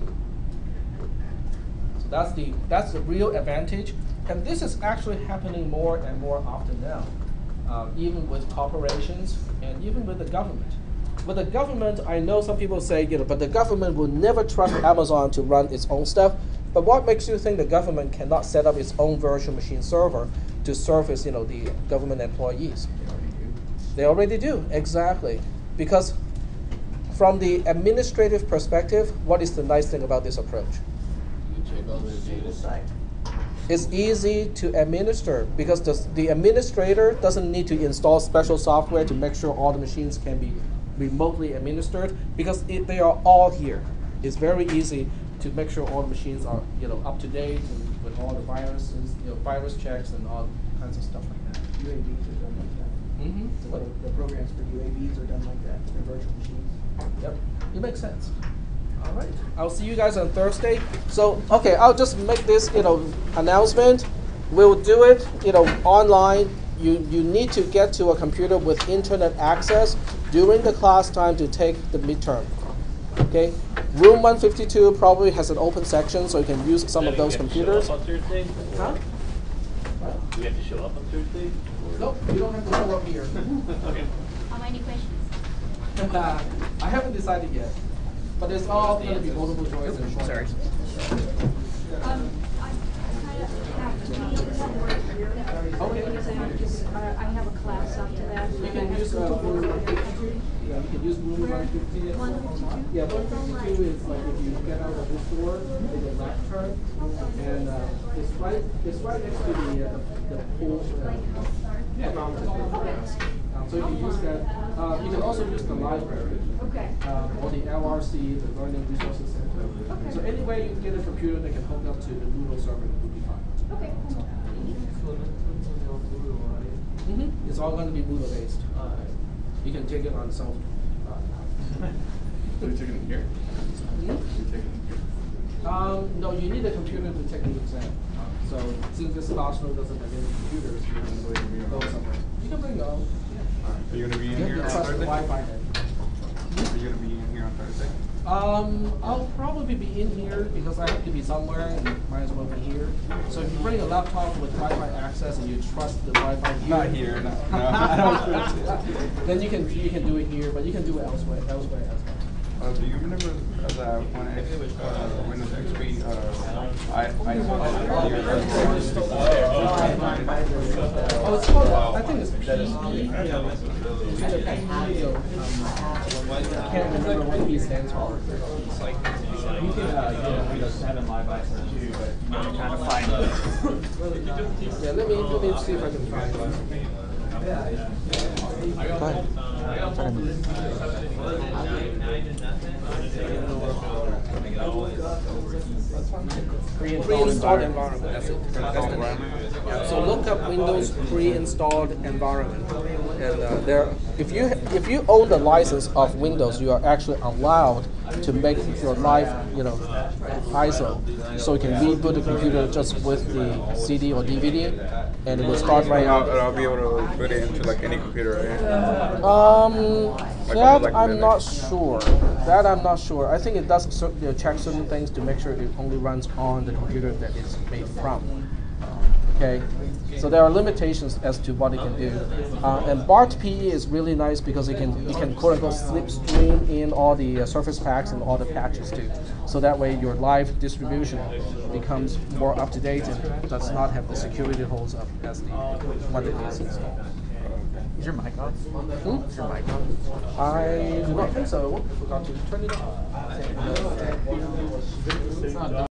So that's the real advantage, and this is actually happening more and more often now, even with corporations and even with the government. With the government, I know some people say, but the government will never trust Amazon to run its own stuff. But what makes you think the government cannot set up its own virtual machine server to service, the government employees? They already do, exactly. Because from the administrative perspective, what is the nice thing about this approach? You check all their data. Site. It's easy to administer because the administrator doesn't need to install special software to make sure all the machines can be remotely administered because they are all here. It's very easy to make sure all the machines are up to date and with all the viruses, virus checks and all kinds of stuff like that. UAVs are done like that. Mm-hmm. So the programs for UAVs are done like that. They're virtual machines. Yep, it makes sense. All right, I'll see you guys on Thursday. So, okay, I'll just make this, announcement. We'll do it, online. You need to get to a computer with internet access during the class time to take the midterm. Okay, room 152 probably has an open section, so you can use some of those computers. On Thursday? Huh? Do we have to show up on Thursday? Nope, you don't have to show up here. Okay. How many questions? I haven't decided yet, but it's all going to be multiple choice and short. Sorry. I kind of have to be somewhere Okay. because I have a class after that. You can use Bloom 152. Yeah, you can use Bloom 152. 152? Yeah, 152 is like if you get out of this door, take a left turn, and it's right next to the pool. Fountain. So you can use that. You can also use the library. Okay. Or the LRC, the Learning Resources Center. Okay. So any way you can get a computer that can hook up to the Moodle server will be fine. Okay, cool. It's all going to be Moodle based. You can take it on self. Are you taking it here? You're taking it here? No, you need a computer to take the exam. So since this classroom doesn't have any computers, you can go somewhere. You can bring your own. Are you gonna be in You here on have to trust the Thursday? Wi-Fi then. Are you gonna be in here on Thursday? I'll probably be in here because I have to be somewhere and might as well be here. So if you bring a laptop with Wi-Fi access and you trust the Wi-Fi here. Not here, no. I don't. Then you can do it here, but you can do it elsewhere as well. Do you remember that when Windows XP, Oh, it's called, I think it's P. I can't remember what P stands for. You can Windows 7 live item too, but you can kind of find it. Yeah, let me see if I can find it. Pre-installed environment. That's it. That's the name. Yeah, so look up Windows pre-installed environment, and there. If you own the license of Windows, you are actually allowed to make your live, ISO, so you can reboot the computer just with the CD or DVD, and it will start right out. I'll be able to put it into like any computer, right? That I'm not sure. That I'm not sure. I think it does check certain things to make sure it only runs on the computer that it's made from. Okay, so there are limitations as to what it can do. And BART PE is really nice because it can quote unquote slipstream in all the surface packs and all the patches too. So that way your live distribution becomes more up to date and does not have the security holes up as the one that is installed. Is your mic on? Is your mic on? I do not think so. I forgot to turn it off.